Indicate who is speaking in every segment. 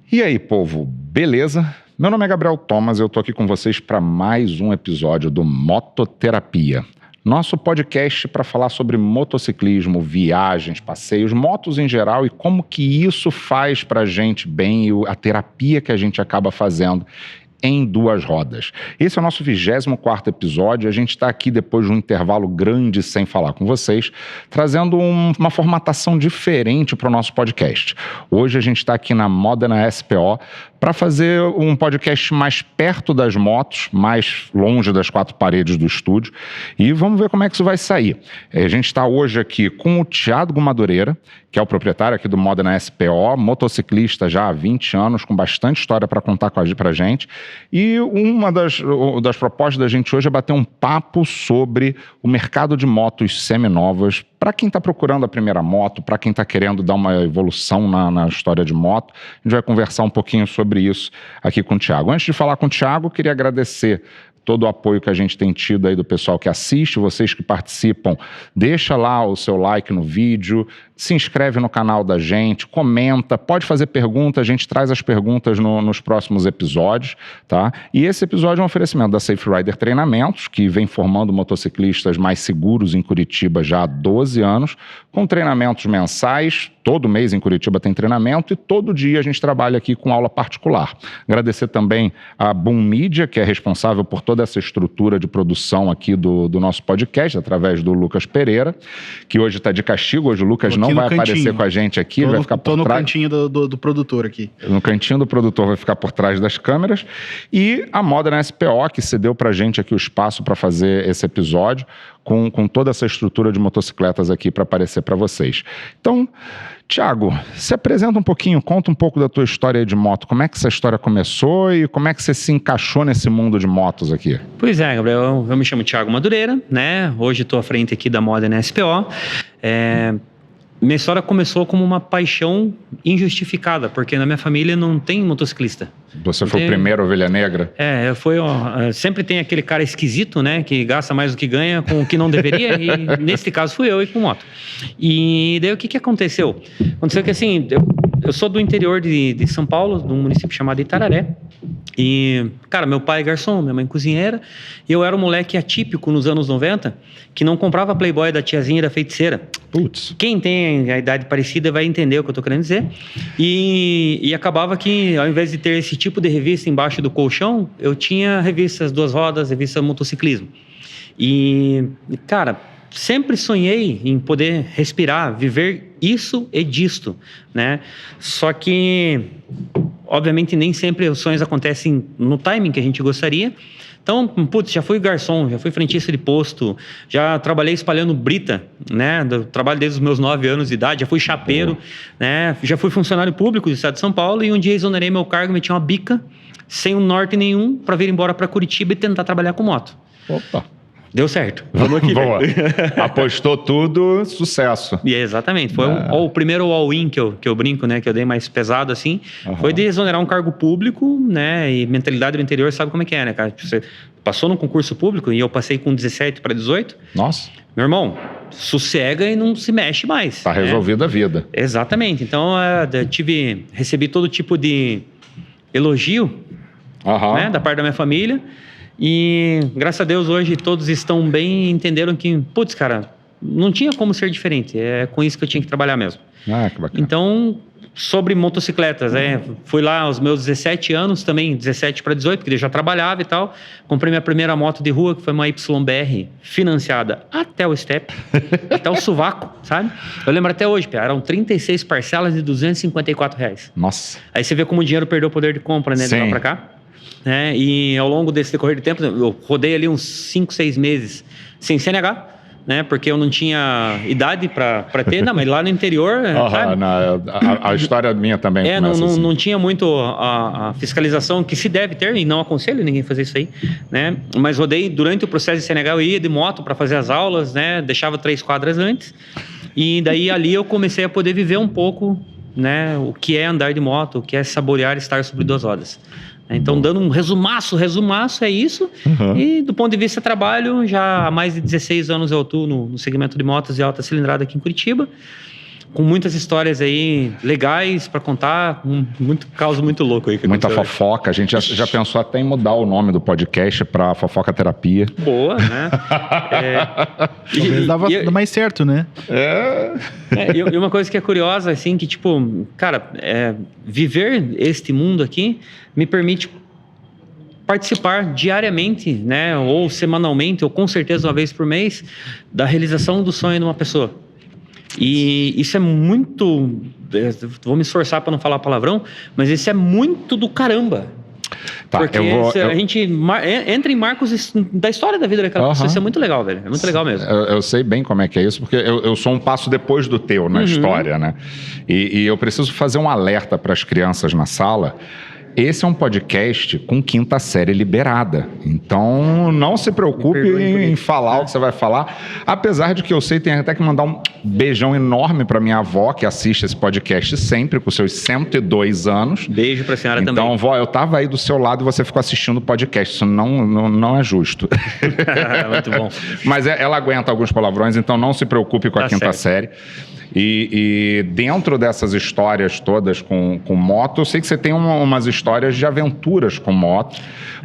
Speaker 1: E aí, povo, beleza? Meu nome é Gabriel Thomas e eu tô aqui com vocês para mais um episódio do Mototerapia. Nosso podcast para falar sobre motociclismo, viagens, passeios, motos em geral e como que isso faz para a gente bem e a terapia que a gente acaba fazendo em duas rodas. Esse é o nosso 24º episódio. A gente está aqui depois de um intervalo grande sem falar com vocês, trazendo uma formatação diferente para o nosso podcast. Hoje a gente está aqui na Modena SPO para fazer um podcast mais perto das motos, mais longe das quatro paredes do estúdio, e vamos ver como é que isso vai sair. A gente está hoje aqui com o Thiago Madureira, que é o proprietário aqui do Modena SPO, motociclista já há 20 anos, com bastante história para contar para a gente. E uma das propostas da gente hoje é bater um papo sobre o mercado de motos seminovas, para quem está procurando a primeira moto, para quem está querendo dar uma evolução na história de moto. A gente vai conversar um pouquinho sobre isso aqui com o Thiago. Antes de falar com o Thiago, queria agradecer todo o apoio que a gente tem tido aí do pessoal que assiste, vocês que participam. Deixa lá o seu like no vídeo, se inscreve no canal da gente, comenta, pode fazer perguntas, a gente traz as perguntas nos próximos episódios, tá? E esse episódio é um oferecimento da Safe Rider Treinamentos, que vem formando motociclistas mais seguros em Curitiba já há 12 anos, com treinamentos mensais. Todo mês em Curitiba tem treinamento e todo dia a gente trabalha aqui com aula particular. Agradecer também a Boom Media, que é responsável por toda essa estrutura de produção aqui do nosso podcast, através do Lucas Pereira, que hoje está de castigo. Hoje o Lucas não vai aparecer com a gente aqui, vai ficar por trás.
Speaker 2: Tô no cantinho do produtor aqui.
Speaker 1: No cantinho do produtor, vai ficar por trás das câmeras. E a Modena SPO, que cedeu pra gente aqui o espaço para fazer esse episódio, com toda essa estrutura de motocicletas aqui para aparecer para vocês. Então, Thiago, se apresenta um pouquinho, conta um pouco da tua história de moto. Como é que essa história começou e como é que você se encaixou nesse mundo de motos aqui?
Speaker 3: Pois é, Gabriel, eu me chamo Thiago Madureira, né? Hoje estou à frente aqui da Modena SPO. Minha história começou como uma paixão injustificada, porque na minha família não tem motociclista.
Speaker 1: Você foi o primeiro ovelha negra?
Speaker 3: Sempre tem aquele cara esquisito, né, que gasta mais do que ganha com o que não deveria, e nesse caso fui eu e com moto. E daí o que aconteceu? Aconteceu que assim, eu sou do interior de São Paulo, de um município chamado Itararé. E, cara, meu pai é garçom, minha mãe cozinheira, e eu era um moleque atípico nos anos 90, que não comprava Playboy da tiazinha e da feiticeira.
Speaker 1: Putz.
Speaker 3: Quem tem a idade parecida vai entender o que eu tô querendo dizer. E acabava que, ao invés de ter esse tipo de revista embaixo do colchão, eu tinha revistas duas rodas, revista motociclismo. E, cara, sempre sonhei em poder respirar, viver isso e disto, né? Só que, obviamente, nem sempre os sonhos acontecem no timing que a gente gostaria. Então, putz, já fui garçom, já fui frentista de posto, já trabalhei espalhando brita, né? Trabalho desde os meus 9 anos de idade, já fui chapeiro, né? Já fui funcionário público do estado de São Paulo e um dia exonerei meu cargo, meti uma bica, sem um norte nenhum, para vir embora para Curitiba e tentar trabalhar com moto.
Speaker 1: Opa!
Speaker 3: Deu certo. Vamos aqui.
Speaker 1: Boa. Apostou tudo, sucesso.
Speaker 3: E exatamente. Foi o primeiro all-in que eu brinco, né? Que eu dei mais pesado, assim. Foi de exonerar um cargo público, né? E mentalidade do interior, sabe como é que é, né, cara? Você passou num concurso público e eu passei com 17 para 18.
Speaker 1: Nossa.
Speaker 3: Meu irmão, sossega e não se mexe mais.
Speaker 1: Tá resolvida a vida.
Speaker 3: Exatamente. Então, recebi todo tipo de elogio, né? Da parte da minha família. E, graças a Deus, hoje todos estão bem e entenderam que, putz, cara, não tinha como ser diferente. É com isso que eu tinha que trabalhar mesmo.
Speaker 1: Ah, que bacana.
Speaker 3: Então, sobre motocicletas, fui lá aos meus 17 anos também, 17 para 18, porque eu já trabalhava e tal. Comprei minha primeira moto de rua, que foi uma YBR financiada até o step, até o sovaco, sabe? Eu lembro até hoje, eram 36 parcelas de R$254.
Speaker 1: Nossa.
Speaker 3: Aí você vê como o dinheiro perdeu o poder de compra, né? De lá pra cá. E ao longo desse decorrer de tempo, eu rodei ali uns 5, 6 meses sem CNH, né? Porque eu não tinha idade para ter, não, mas lá no interior, sabe?
Speaker 1: A história minha também começa assim.
Speaker 3: Não tinha muito a fiscalização que se deve ter, e não aconselho ninguém fazer isso aí, né? Mas rodei durante o processo de CNH, eu ia de moto para fazer as aulas, né? Deixava 3 quadras antes, e daí ali eu comecei a poder viver um pouco, né? O que é andar de moto, o que é saborear estar sobre 2 rodas. Então, dando um resumaço é isso. E do ponto de vista de trabalho, já há mais de 16 anos eu atuo no segmento de motos de alta cilindrada aqui em Curitiba. com muitas histórias aí legais para contar, muito caos muito louco aí.
Speaker 1: Muita fofoca. A gente já pensou até em mudar o nome do podcast para Fofoca Terapia.
Speaker 3: Boa, né?
Speaker 2: Talvez dava mais certo, né?
Speaker 3: E uma coisa que é curiosa, assim, que tipo, cara, viver este mundo aqui me permite participar diariamente, né, ou semanalmente, ou com certeza uma vez por mês, da realização do sonho de uma pessoa. E isso é muito... Vou me esforçar para não falar palavrão, mas isso é muito do caramba.
Speaker 1: Tá,
Speaker 3: porque a gente entra em marcos da história da vida daquela pessoa. Isso é muito legal, velho. É muito legal mesmo.
Speaker 1: Eu sei bem como é que é isso, porque eu sou um passo depois do teu na história, né? E eu preciso fazer um alerta para as crianças na sala. Esse é um podcast com quinta série liberada. Então, não se preocupe em falar o que você vai falar. Apesar de que eu sei, tem até que mandar um beijão enorme para minha avó, que assiste esse podcast sempre, com seus 102 anos.
Speaker 3: Beijo para a senhora também.
Speaker 1: Então, vó, eu tava aí do seu lado e você ficou assistindo o podcast. Isso não é justo.
Speaker 3: Muito bom.
Speaker 1: Mas ela aguenta alguns palavrões, então não se preocupe com a quinta série. E dentro dessas histórias todas com moto, eu sei que você tem umas histórias de aventuras com moto.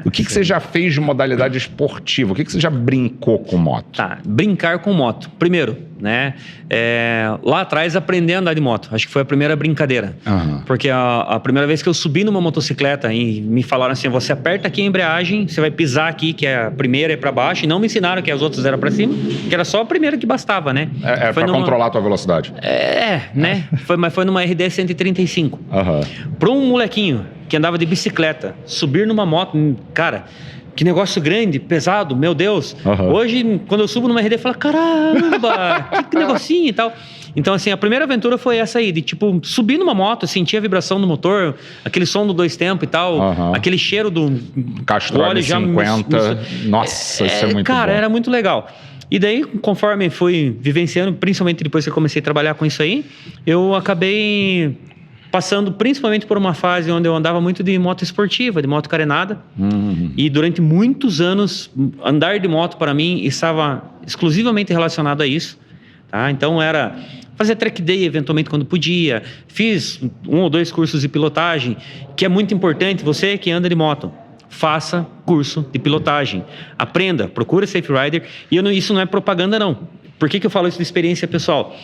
Speaker 1: O que você já fez de modalidade esportiva? O que você já brincou com moto?
Speaker 3: Tá, brincar com moto. Primeiro, né? Lá atrás, aprender a andar de moto. Acho que foi a primeira brincadeira. Porque a primeira vez que eu subi numa motocicleta e me falaram assim, você aperta aqui a embreagem, você vai pisar aqui, que é a primeira é para baixo, e não me ensinaram que as outras eram para cima, que era só a primeira que bastava, né?
Speaker 1: Para controlar a tua velocidade.
Speaker 3: Né? Mas foi numa RD 135. Para um molequinho que andava de bicicleta, subir numa moto, cara, que negócio grande, pesado, meu Deus. Hoje, quando eu subo numa RD, eu falo, caramba, que negocinho e tal. Então, assim, a primeira aventura foi essa aí, de tipo, subir numa moto, sentir a vibração do motor, aquele som do 2 tempos e tal, aquele cheiro do
Speaker 1: Castrol 50. Nossa, isso é muito bom.
Speaker 3: Cara, era muito legal. E daí, conforme fui vivenciando, principalmente depois que eu comecei a trabalhar com isso aí, eu acabei passando principalmente por uma fase onde eu andava muito de moto esportiva, de moto carenada. E durante muitos anos, andar de moto para mim estava exclusivamente relacionado a isso. Tá? Então era fazer track day eventualmente quando podia. Fiz 1 ou 2 cursos de pilotagem, que é muito importante. Você que anda de moto, faça curso de pilotagem. Aprenda, procura Safe Rider. E isso não é propaganda, não. Por que eu falo isso de experiência pessoal?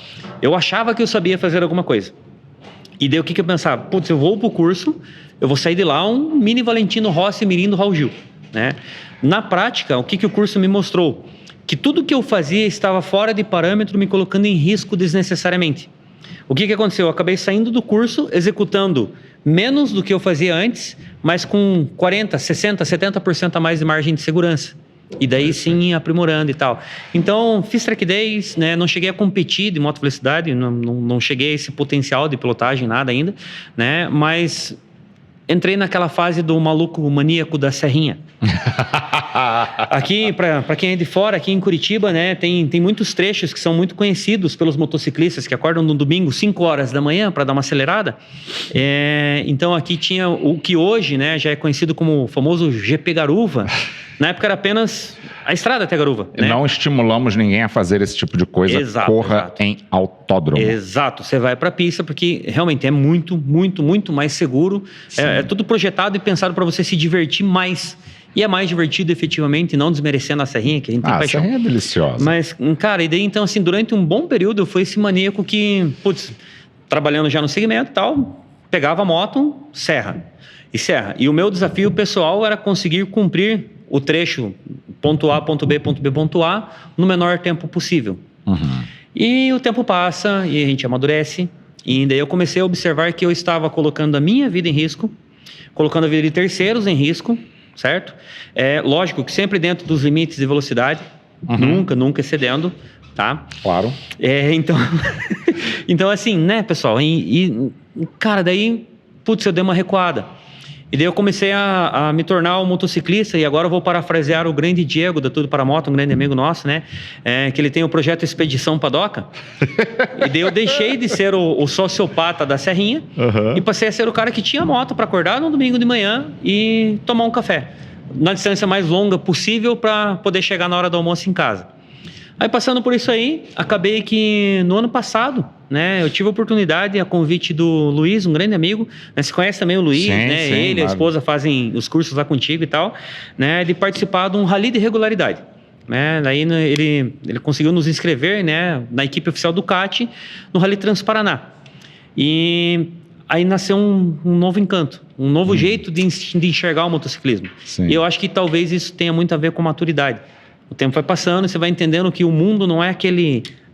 Speaker 3: Eu achava que eu sabia fazer alguma coisa. E daí o que eu pensava? Putz, eu vou pro curso, eu vou sair de lá um mini Valentino Rossi Mirim do Raul Gil, né? Na prática, o que o curso me mostrou? Que tudo que eu fazia estava fora de parâmetro, me colocando em risco desnecessariamente. O que aconteceu? Eu acabei saindo do curso, executando menos do que eu fazia antes, mas com 40%, 60%, 70% a mais de margem de segurança. E daí sim, aprimorando e tal. Então, fiz track days, né? Não cheguei a competir de moto velocidade, não cheguei a esse potencial de pilotagem, nada ainda, né? Mas entrei naquela fase do maluco maníaco da serrinha. Aqui, para quem é de fora, aqui em Curitiba, né? Tem muitos trechos que são muito conhecidos pelos motociclistas que acordam no domingo, 5 horas da manhã, para dar uma acelerada. Então, aqui tinha o que hoje, né, já é conhecido como o famoso GP Garuva. Na época era apenas a estrada até Garuva. Né?
Speaker 1: Não estimulamos ninguém a fazer esse tipo de coisa. Corra em autódromo.
Speaker 3: Exato. Você vai para a pista porque realmente é muito, muito, muito mais seguro. É tudo projetado e pensado para você se divertir mais. E é mais divertido, efetivamente, não desmerecendo a serrinha, que a gente tem paixão.
Speaker 1: A serrinha é deliciosa.
Speaker 3: Mas, cara, e daí, então, assim, durante um bom período, eu fui esse maníaco que, putz, trabalhando já no segmento e tal, pegava a moto, serra. E o meu desafio pessoal era conseguir cumprir o trecho ponto A, ponto B, ponto B, ponto A, no menor tempo possível. E o tempo passa e a gente amadurece. E daí eu comecei a observar que eu estava colocando a minha vida em risco, colocando a vida de terceiros em risco, certo? Lógico que sempre dentro dos limites de velocidade, nunca excedendo, tá?
Speaker 1: Claro.
Speaker 3: Então assim, né, pessoal? Cara, daí, putz, eu dei uma recuada. E daí eu comecei a me tornar um motociclista, e agora eu vou parafrasear o grande Diego da Tudo para Moto, um grande amigo nosso, né? Que ele tem o projeto Expedição Padoca. E daí eu deixei de ser o sociopata da serrinha e passei a ser o cara que tinha moto para acordar no domingo de manhã e tomar um café. Na distância mais longa possível para poder chegar na hora do almoço em casa. Aí passando por isso aí, acabei que no ano passado, né, eu tive a oportunidade, a convite do Luiz, um grande amigo, né, você conhece também o Luiz,
Speaker 1: sim,
Speaker 3: né,
Speaker 1: sim,
Speaker 3: ele e a esposa fazem os cursos lá contigo e tal, né, de participar de um rally de regularidade. Né, daí ele conseguiu nos inscrever, né, na equipe oficial do CAT no Rally Transparaná. E aí nasceu um novo encanto, um novo jeito de enxergar o motociclismo.
Speaker 1: Sim.
Speaker 3: E eu acho que talvez isso tenha muito a ver com maturidade. O tempo vai passando e você vai entendendo que o mundo não é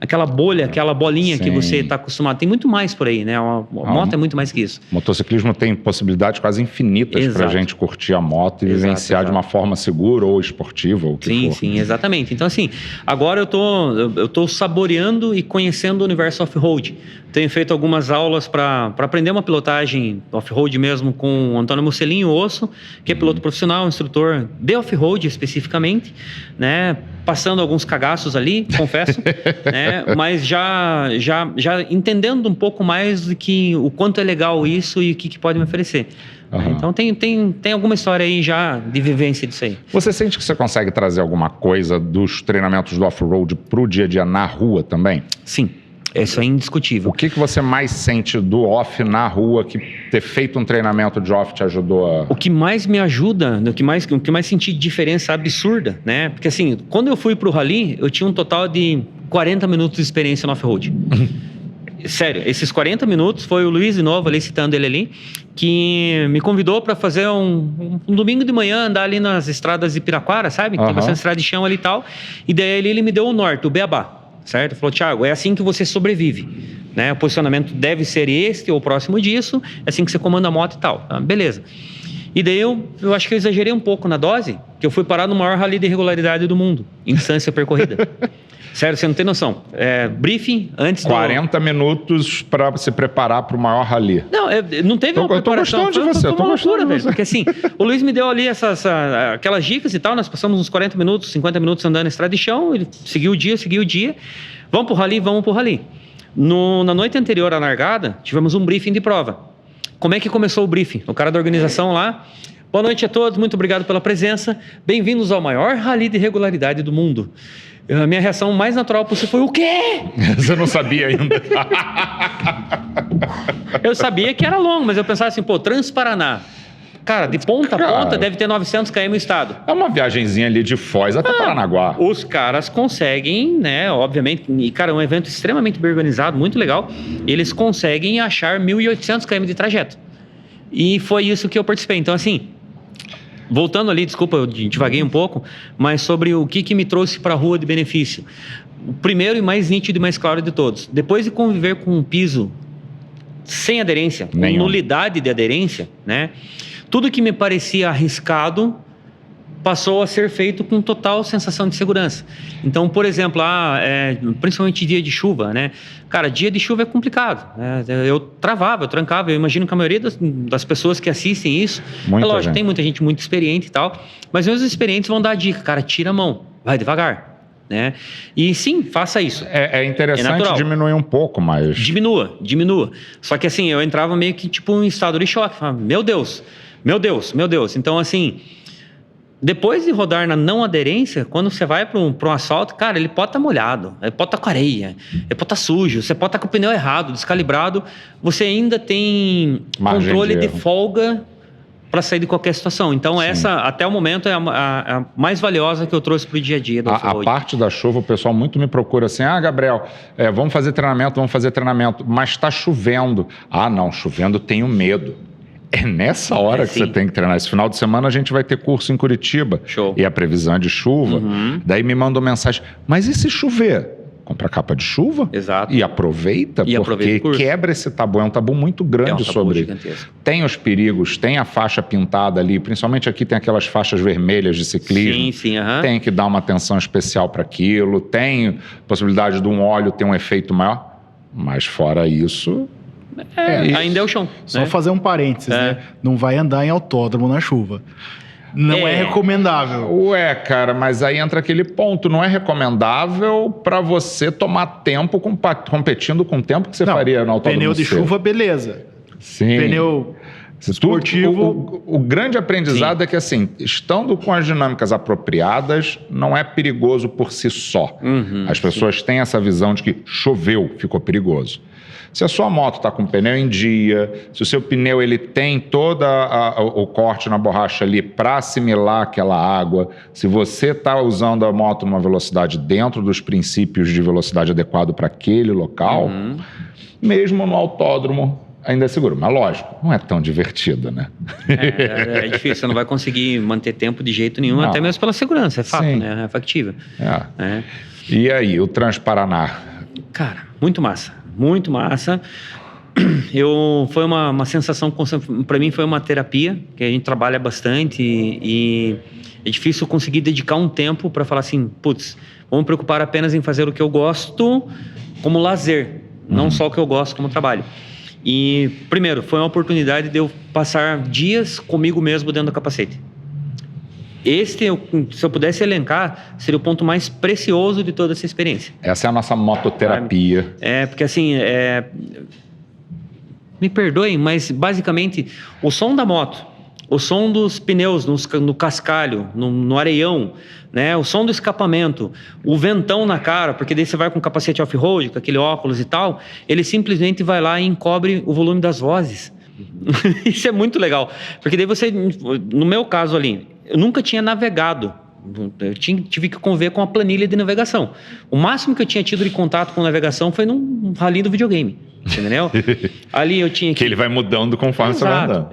Speaker 3: aquela bolha, aquela bolinha que você está acostumado. Tem muito mais por aí, né? A moto é muito mais que isso.
Speaker 1: O motociclismo tem possibilidades quase infinitas para a gente curtir a moto e vivenciar de uma forma segura ou esportiva, ou o que for.
Speaker 3: Sim, exatamente. Então, assim, agora eu tô saboreando e conhecendo o universo off-road. Tenho feito algumas aulas para aprender uma pilotagem off-road mesmo com o Antônio Musselinho Osso, que é piloto profissional, instrutor de off-road especificamente, né? Passando alguns cagaços ali, confesso, né? Mas já entendendo um pouco mais do que o quanto é legal isso e o que pode me oferecer. Então tem alguma história aí já de vivência disso aí.
Speaker 1: Você sente que você consegue trazer alguma coisa dos treinamentos do off-road para o dia a dia na rua também?
Speaker 3: Sim. Isso é indiscutível.
Speaker 1: O que você mais sente do off na rua, que ter feito um treinamento de off te ajudou a...
Speaker 3: O que mais me ajuda, o que mais senti diferença absurda, né? Porque assim, quando eu fui pro rally, eu tinha um total de 40 minutos de experiência no off-road. Sério, esses 40 minutos foi o Luiz de novo, ali citando ele ali, que me convidou para fazer um domingo de manhã, andar ali nas estradas de Piraquara, sabe? Que tem bastante estrada de chão ali e tal. E daí ele me deu o norte, o Beabá. Certo? Falou, Thiago, é assim que você sobrevive, né? O posicionamento deve ser este ou próximo disso, é assim que você comanda a moto e tal. Ah, beleza. E daí eu acho que eu exagerei um pouco na dose, que eu fui parar no maior rally de regularidade do mundo, em distância percorrida. Sério, você não tem noção. Briefing antes
Speaker 1: 40 minutos para se preparar para o maior rally.
Speaker 3: Não teve uma preparação.
Speaker 1: Eu tô gostando de você.
Speaker 3: Foi uma loucura, velho. Porque assim, o Luiz me deu ali aquelas dicas e tal, nós passamos uns 40 minutos, 50 minutos andando na estrada de chão, ele seguiu o dia. Vamos pro rally. Na noite anterior à largada, tivemos um briefing de prova. Como é que começou o briefing? O cara da organização lá... Boa noite a todos, muito obrigado pela presença. Bem-vindos ao maior rally de regularidade do mundo. A minha reação mais natural possível foi: o quê?
Speaker 1: Você não sabia ainda?
Speaker 3: Eu sabia que era longo, mas eu pensava assim, Transparaná. Cara, de ponta a ponta deve ter 900 km no estado.
Speaker 1: É uma viagenzinha ali de Foz até Paranaguá.
Speaker 3: Os caras conseguem, né, obviamente, e cara, é um evento extremamente bem organizado, muito legal, eles conseguem achar 1.800 km de trajeto. E foi isso que eu participei. Então, assim, voltando ali, desculpa, eu divaguei um pouco, mas sobre o que me trouxe para a rua de benefício. O primeiro e mais nítido e mais claro de todos. Depois de conviver com um piso sem aderência, com nulidade de aderência, né? Tudo que me parecia arriscado passou a ser feito com total sensação de segurança. Então, por exemplo, principalmente dia de chuva, né? Cara, dia de chuva é complicado, né? Eu trancava. Eu imagino que a maioria das pessoas que assistem isso, lógico, tem muita gente muito experiente e tal, mas mesmo os experientes vão dar a dica, cara, tira a mão, vai devagar, né? E sim, faça isso.
Speaker 1: É interessante diminuir um pouco, mas...
Speaker 3: Diminua. Só que assim, eu entrava meio que tipo em estado de choque, falava, meu Deus. Então, assim, depois de rodar na não aderência, quando você vai para um asfalto, cara, ele pode estar molhado, ele pode estar com areia, ele pode estar sujo, você pode estar com o pneu errado, descalibrado, você ainda tem controle de folga para sair de qualquer situação. Então, essa, até o momento, é a mais valiosa que eu trouxe para o dia a dia do off-road.
Speaker 1: A parte da chuva, o pessoal muito me procura assim, Gabriel, vamos fazer treinamento, mas está chovendo. Não, chovendo tenho medo. É nessa hora que você tem que treinar. Esse final de semana a gente vai ter curso em Curitiba.
Speaker 3: Show.
Speaker 1: E a previsão é de chuva. Daí me mandou mensagem, mas e se chover? Compra capa de chuva.
Speaker 3: Exato.
Speaker 1: E aproveita, porque quebra esse tabu. É um tabu muito grande sobre...
Speaker 3: Gigantesco.
Speaker 1: Tem os perigos, tem a faixa pintada ali, principalmente aqui tem aquelas faixas vermelhas de ciclismo.
Speaker 3: Sim.
Speaker 1: Tem que dar uma atenção especial para aquilo. Tem possibilidade de um óleo ter um efeito maior. Mas fora isso...
Speaker 3: ainda é o chão.
Speaker 2: Só fazer um parênteses, né? Não vai andar em autódromo na chuva. Não é recomendável.
Speaker 1: Cara, mas aí entra aquele ponto. Não é recomendável para você tomar tempo competindo com o tempo que você faria no autódromo.
Speaker 2: Pneu de chuva, beleza.
Speaker 1: Sim.
Speaker 2: Pneu esportivo.
Speaker 1: O grande aprendizado é que, assim, estando com as dinâmicas apropriadas, não é perigoso por si só. As pessoas têm essa visão de que choveu, ficou perigoso. Se a sua moto está com o pneu em dia, se o seu pneu ele tem todo o corte na borracha ali para assimilar aquela água, se você está usando a moto numa velocidade dentro dos princípios de velocidade adequado para aquele local, mesmo no autódromo, ainda é seguro. Mas lógico, não é tão divertido, né?
Speaker 3: É difícil, você não vai conseguir manter tempo de jeito nenhum, até mesmo pela segurança, é fato,
Speaker 1: Sim.
Speaker 3: né? É factível.
Speaker 1: E aí, o Transparaná?
Speaker 3: Cara, muito massa. Muito massa. Foi uma sensação, para mim foi uma terapia, que a gente trabalha bastante e é difícil conseguir dedicar um tempo para falar assim, putz, vamos me preocupar apenas em fazer o que eu gosto como lazer, não só o que eu gosto como trabalho. E, primeiro, foi uma oportunidade de eu passar dias comigo mesmo dentro do capacete. Se eu pudesse elencar, seria o ponto mais precioso de toda essa experiência.
Speaker 1: Essa é a nossa mototerapia.
Speaker 3: Porque assim, me perdoem, mas basicamente o som da moto, o som dos pneus no cascalho, no areião, né? O som do escapamento, o ventão na cara, porque daí você vai com capacete off-road, com aquele óculos e tal, ele simplesmente vai lá e encobre o volume das vozes. Isso é muito legal, porque daí você, no meu caso ali, eu nunca tinha navegado, eu tive que conviver com a planilha de navegação. O máximo que eu tinha tido de contato com navegação foi num rally do videogame, entendeu? Ali eu tinha
Speaker 1: que ele vai mudando conforme você vai andando.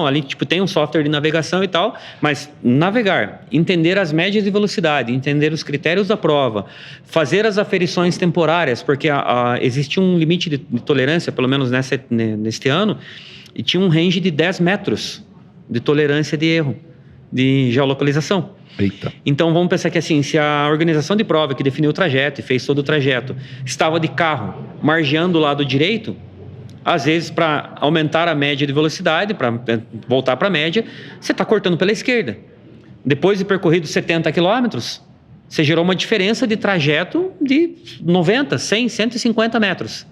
Speaker 3: Ali tipo, tem um software de navegação e tal, mas navegar, entender as médias de velocidade, entender os critérios da prova, fazer as aferições temporárias, porque existe um limite de tolerância, pelo menos neste ano, e tinha um range de 10 metros de tolerância de erro, de geolocalização.
Speaker 1: Eita.
Speaker 3: Então vamos pensar que assim, se a organização de prova que definiu o trajeto e fez todo o trajeto estava de carro margeando o lado direito, às vezes para aumentar a média de velocidade, para voltar para a média, você está cortando pela esquerda. Depois de percorrido 70 quilômetros, você gerou uma diferença de trajeto de 90, 100, 150 metros.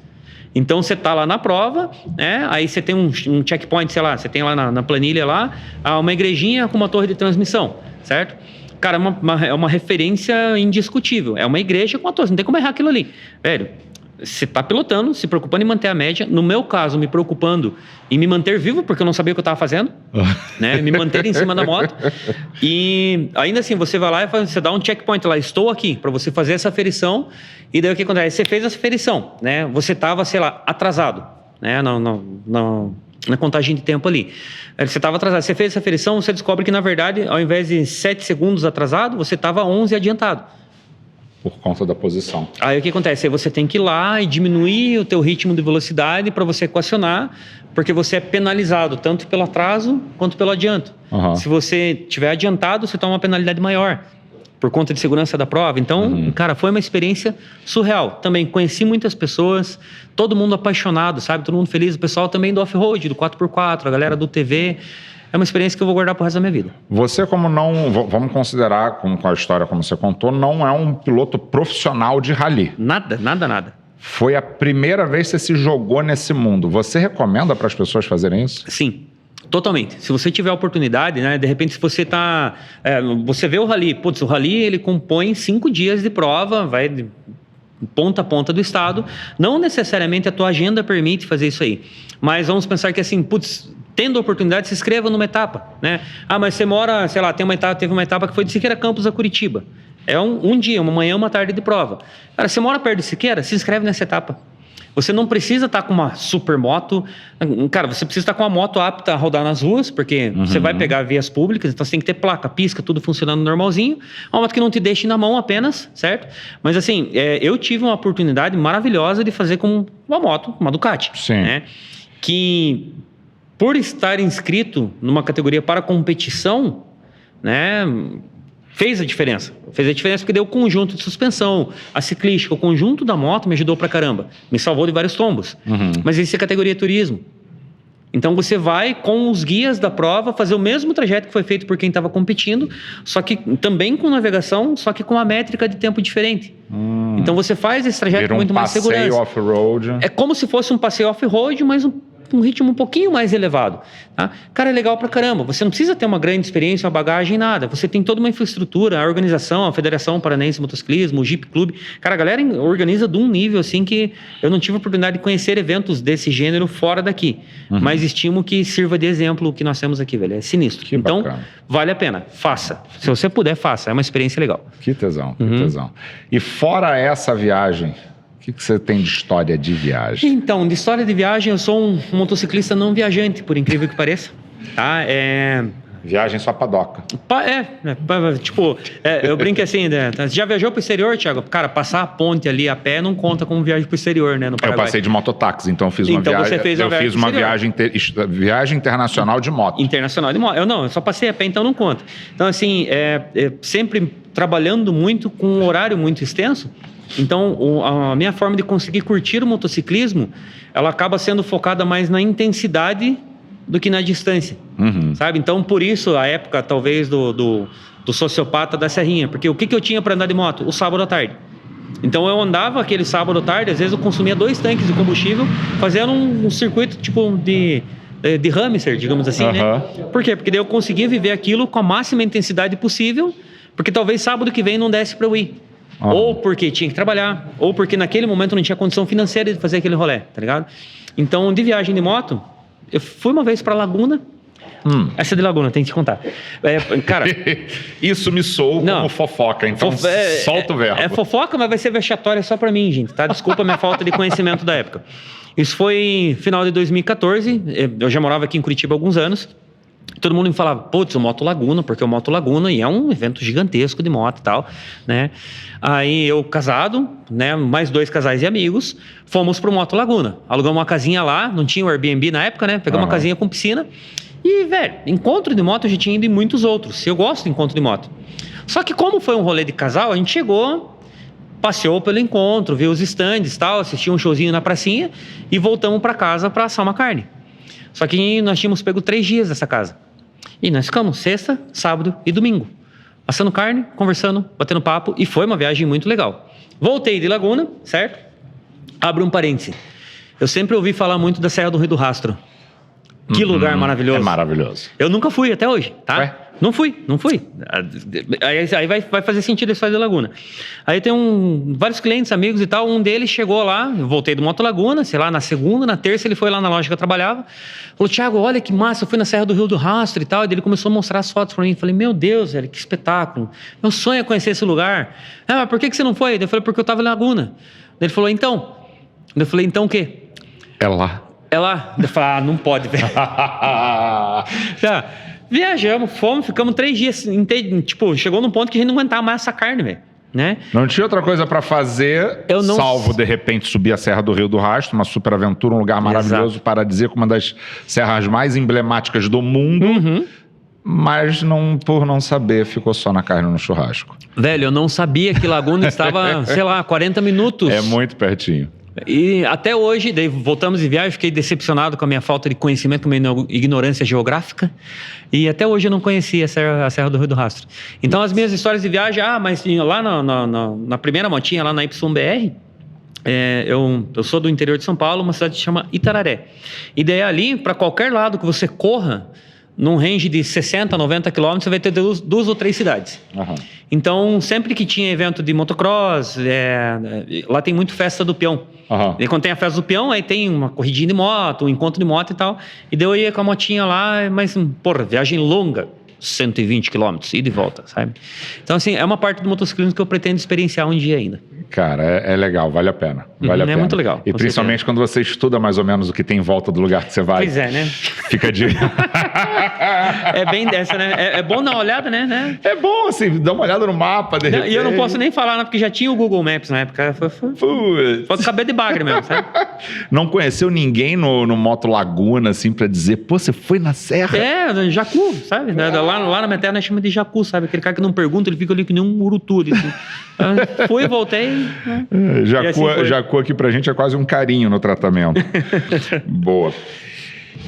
Speaker 3: Então você está lá na prova, né? Aí você tem um checkpoint, sei lá, você tem lá na planilha lá, uma igrejinha com uma torre de transmissão, certo? Cara, é uma referência indiscutível. É uma igreja com uma torre, não tem como errar aquilo ali. Velho, você está pilotando, se preocupando em manter a média. No meu caso, me preocupando em me manter vivo, porque eu não sabia o que eu estava fazendo, né? Me manter em cima da moto. E ainda assim, você vai lá e você dá um checkpoint lá, estou aqui, para você fazer essa aferição. E daí o que acontece? Você fez essa aferição, né? Você estava, sei lá, atrasado, né? Na contagem de tempo ali. Você estava atrasado. Você fez essa aferição, você descobre que, na verdade, ao invés de 7 segundos atrasado, você estava 11 adiantado.
Speaker 1: Por conta da posição.
Speaker 3: Aí o que acontece? Aí você tem que ir lá e diminuir o teu ritmo de velocidade para você equacionar, porque você é penalizado tanto pelo atraso quanto pelo adianto. Se você tiver adiantado, você toma uma penalidade maior por conta de segurança da prova. Então, cara, foi uma experiência surreal. Também conheci muitas pessoas, todo mundo apaixonado, sabe? Todo mundo feliz. O pessoal também do off-road, do 4x4, a galera do TV. É uma experiência que eu vou guardar pro resto da minha vida.
Speaker 1: Você, como não... Vamos considerar, com a história como você contou, não é um piloto profissional de rally.
Speaker 3: Nada.
Speaker 1: Foi a primeira vez que você se jogou nesse mundo. Você recomenda para as pessoas fazerem isso?
Speaker 3: Sim. Totalmente. Se você tiver a oportunidade, né? De repente, se você você vê o rally. Putz, o rally, ele compõe 5 dias de prova, vai de ponta a ponta do estado. Não necessariamente a tua agenda permite fazer isso aí. Mas vamos pensar que assim, putz, tendo a oportunidade, se inscreva numa etapa, né? Mas você mora, sei lá, teve uma etapa que foi de Siqueira Campos a Curitiba. É um dia, uma manhã, uma tarde de prova. Cara, você mora perto de Siqueira, se inscreve nessa etapa. Você não precisa estar com uma super moto. Cara, você precisa estar com uma moto apta a rodar nas ruas, porque você vai pegar vias públicas, então você tem que ter placa, pisca, tudo funcionando normalzinho. Uma moto que não te deixe na mão apenas, certo? Mas assim, eu tive uma oportunidade maravilhosa de fazer com uma moto, uma Ducati.
Speaker 1: Sim.
Speaker 3: Né? Que, por estar inscrito numa categoria para competição, né? Fez a diferença. Fez a diferença porque deu o conjunto de suspensão, a ciclística, o conjunto da moto me ajudou pra caramba. Me salvou de vários tombos. Mas isso é categoria turismo. Então você vai com os guias da prova fazer o mesmo trajeto que foi feito por quem estava competindo, só que também com navegação, só que com uma métrica de tempo diferente. Então você faz esse trajeto com muito mais segurança.
Speaker 1: Passeio off-road.
Speaker 3: É como se fosse um passeio off-road, mas um um ritmo um pouquinho mais elevado. Tá? Cara, é legal pra caramba. Você não precisa ter uma grande experiência, uma bagagem, nada. Você tem toda uma infraestrutura, a organização, a Federação Paranaense de Motociclismo, o Jeep Club. Cara, a galera organiza de um nível assim que eu não tive a oportunidade de conhecer eventos desse gênero fora daqui. Mas estimo que sirva de exemplo o que nós temos aqui, velho. É sinistro.
Speaker 1: Que
Speaker 3: então,
Speaker 1: bacana.
Speaker 3: vale a pena. Faça. Se você puder, faça. É uma experiência legal.
Speaker 1: Que tesão, que tesão. E fora essa viagem, o que você tem de história de viagem?
Speaker 3: Então, de história de viagem, eu sou um motociclista não viajante, por incrível que pareça. Tá?
Speaker 1: Viagem só padoca.
Speaker 3: Eu brinco assim, né? Você já viajou pro exterior, Thiago? Cara, passar a ponte ali a pé não conta como viagem pro exterior, né? No
Speaker 1: Eu
Speaker 3: Paraguai.
Speaker 1: passei de mototáxi, então eu fiz uma viagem.
Speaker 3: Você fez uma
Speaker 1: viagem internacional de moto.
Speaker 3: Internacional de moto. Eu só passei a pé, então não conta. Então, assim, sempre trabalhando muito, com um horário muito extenso. Então, a minha forma de conseguir curtir o motociclismo, ela acaba sendo focada mais na intensidade do que na distância, sabe? Então, por isso, a época, talvez, do sociopata da Serrinha. Porque o que eu tinha para andar de moto? O sábado à tarde. Então, eu andava aquele sábado à tarde, às vezes eu consumia 2 tanques de combustível, fazendo um circuito, tipo, de hamster, digamos assim, né? Por quê? Porque daí eu conseguia viver aquilo com a máxima intensidade possível, porque talvez sábado que vem não desse para eu ir. Ou porque tinha que trabalhar, ou porque naquele momento não tinha condição financeira de fazer aquele rolê, tá ligado? Então, de viagem de moto, eu fui uma vez pra Laguna. Essa de Laguna, tem que te contar. Cara...
Speaker 1: Isso me soou como fofoca, então solta o verbo.
Speaker 3: É fofoca, mas vai ser vexatória só pra mim, gente, tá? Desculpa a minha falta de conhecimento da época. Isso foi final de 2014, eu já morava aqui em Curitiba há alguns anos. Todo mundo me falava, putz, o Moto Laguna, porque o Moto Laguna e é um evento gigantesco de moto e tal, né? Aí eu casado, né? Mais 2 casais e amigos, fomos pro Moto Laguna. Alugamos uma casinha lá, não tinha o Airbnb na época, né? Pegamos uma casinha com piscina. E, velho, encontro de moto eu já tinha ido em muitos outros. Eu gosto de encontro de moto. Só que como foi um rolê de casal, a gente chegou, passeou pelo encontro, viu os stands e tal, assistiu um showzinho na pracinha e voltamos pra casa pra assar uma carne. Só que nós tínhamos pego 3 dias dessa casa. E nós ficamos sexta, sábado e domingo. Assando carne, conversando, batendo papo. E foi uma viagem muito legal. Voltei de Laguna, certo? Abro um parêntese. Eu sempre ouvi falar muito da Serra do Rio do Rastro. Que lugar maravilhoso.
Speaker 1: É maravilhoso.
Speaker 3: Eu nunca fui até hoje, tá?
Speaker 1: Ué?
Speaker 3: Não fui. Aí vai fazer sentido a história de Laguna. Aí tem vários clientes, amigos e tal. Um deles chegou lá, eu voltei do Moto Laguna, sei lá, na segunda, na terça ele foi lá na loja que eu trabalhava. Falou, Thiago, olha que massa, eu fui na Serra do Rio do Rastro e tal. E ele começou a mostrar as fotos pra mim. Falei, meu Deus, velho, que espetáculo. Meu sonho é conhecer esse lugar. Mas por que você não foi? Eu falei, porque eu tava em Laguna. Ele falou, então? Eu falei, então o quê?
Speaker 1: É lá.
Speaker 3: É lá. Eu falei, não pode, velho. Já. Viajamos, fomos, ficamos 3 dias. Tipo, chegou num ponto que a gente não aguentava mais essa carne, velho. Né?
Speaker 1: Não tinha outra coisa pra fazer, salvo, de repente, subir a Serra do Rio do Rastro, uma super aventura, um lugar maravilhoso, paradisíaco, uma das serras mais emblemáticas do mundo. Mas por não saber, ficou só na carne no churrasco.
Speaker 3: Velho, eu não sabia que Laguna estava, sei lá, 40 minutos.
Speaker 1: É muito pertinho.
Speaker 3: E até hoje, daí voltamos de viagem, fiquei decepcionado com a minha falta de conhecimento, com a minha ignorância geográfica. E até hoje eu não conhecia a Serra do Rio do Rastro. Então as minhas histórias de viagem, mas lá na primeira motinha, lá na YBR, eu sou do interior de São Paulo, uma cidade que se chama Itararé. E daí ali, para qualquer lado que você corra, num range de 60, 90 quilômetros, você vai ter 2 ou 3 cidades. Então, sempre que tinha evento de motocross, lá tem muito festa do peão. E quando tem a festa do peão, aí tem uma corridinha de moto, um encontro de moto e tal. E daí eu ia com a motinha lá, mas, viagem longa. 120 quilômetros, ida e volta, sabe? Então, assim, é uma parte do motociclismo que eu pretendo experienciar um dia ainda.
Speaker 1: Cara, é legal, vale a pena.
Speaker 3: É muito legal.
Speaker 1: E principalmente quando você estuda mais ou menos o que tem em volta do lugar que você vai.
Speaker 3: Pois é, né?
Speaker 1: Fica de...
Speaker 3: É bem dessa, né? É bom dar uma olhada, né?
Speaker 1: É bom, assim, dar uma olhada no mapa, de repente.
Speaker 3: E eu não posso nem falar, né? Porque já tinha o Google Maps na época. Foi cabeça de bagre mesmo, sabe?
Speaker 1: Não conheceu ninguém no Moto Laguna, assim, pra dizer, pô, você foi na serra?
Speaker 3: Jacu, sabe? Lá na minha terra nós chamamos de jacu, sabe? Aquele cara que não pergunta, ele fica ali que nem um urutu. Assim. Fui e voltei. Né?
Speaker 1: Jacu aqui pra gente é quase um carinho no tratamento. Boa.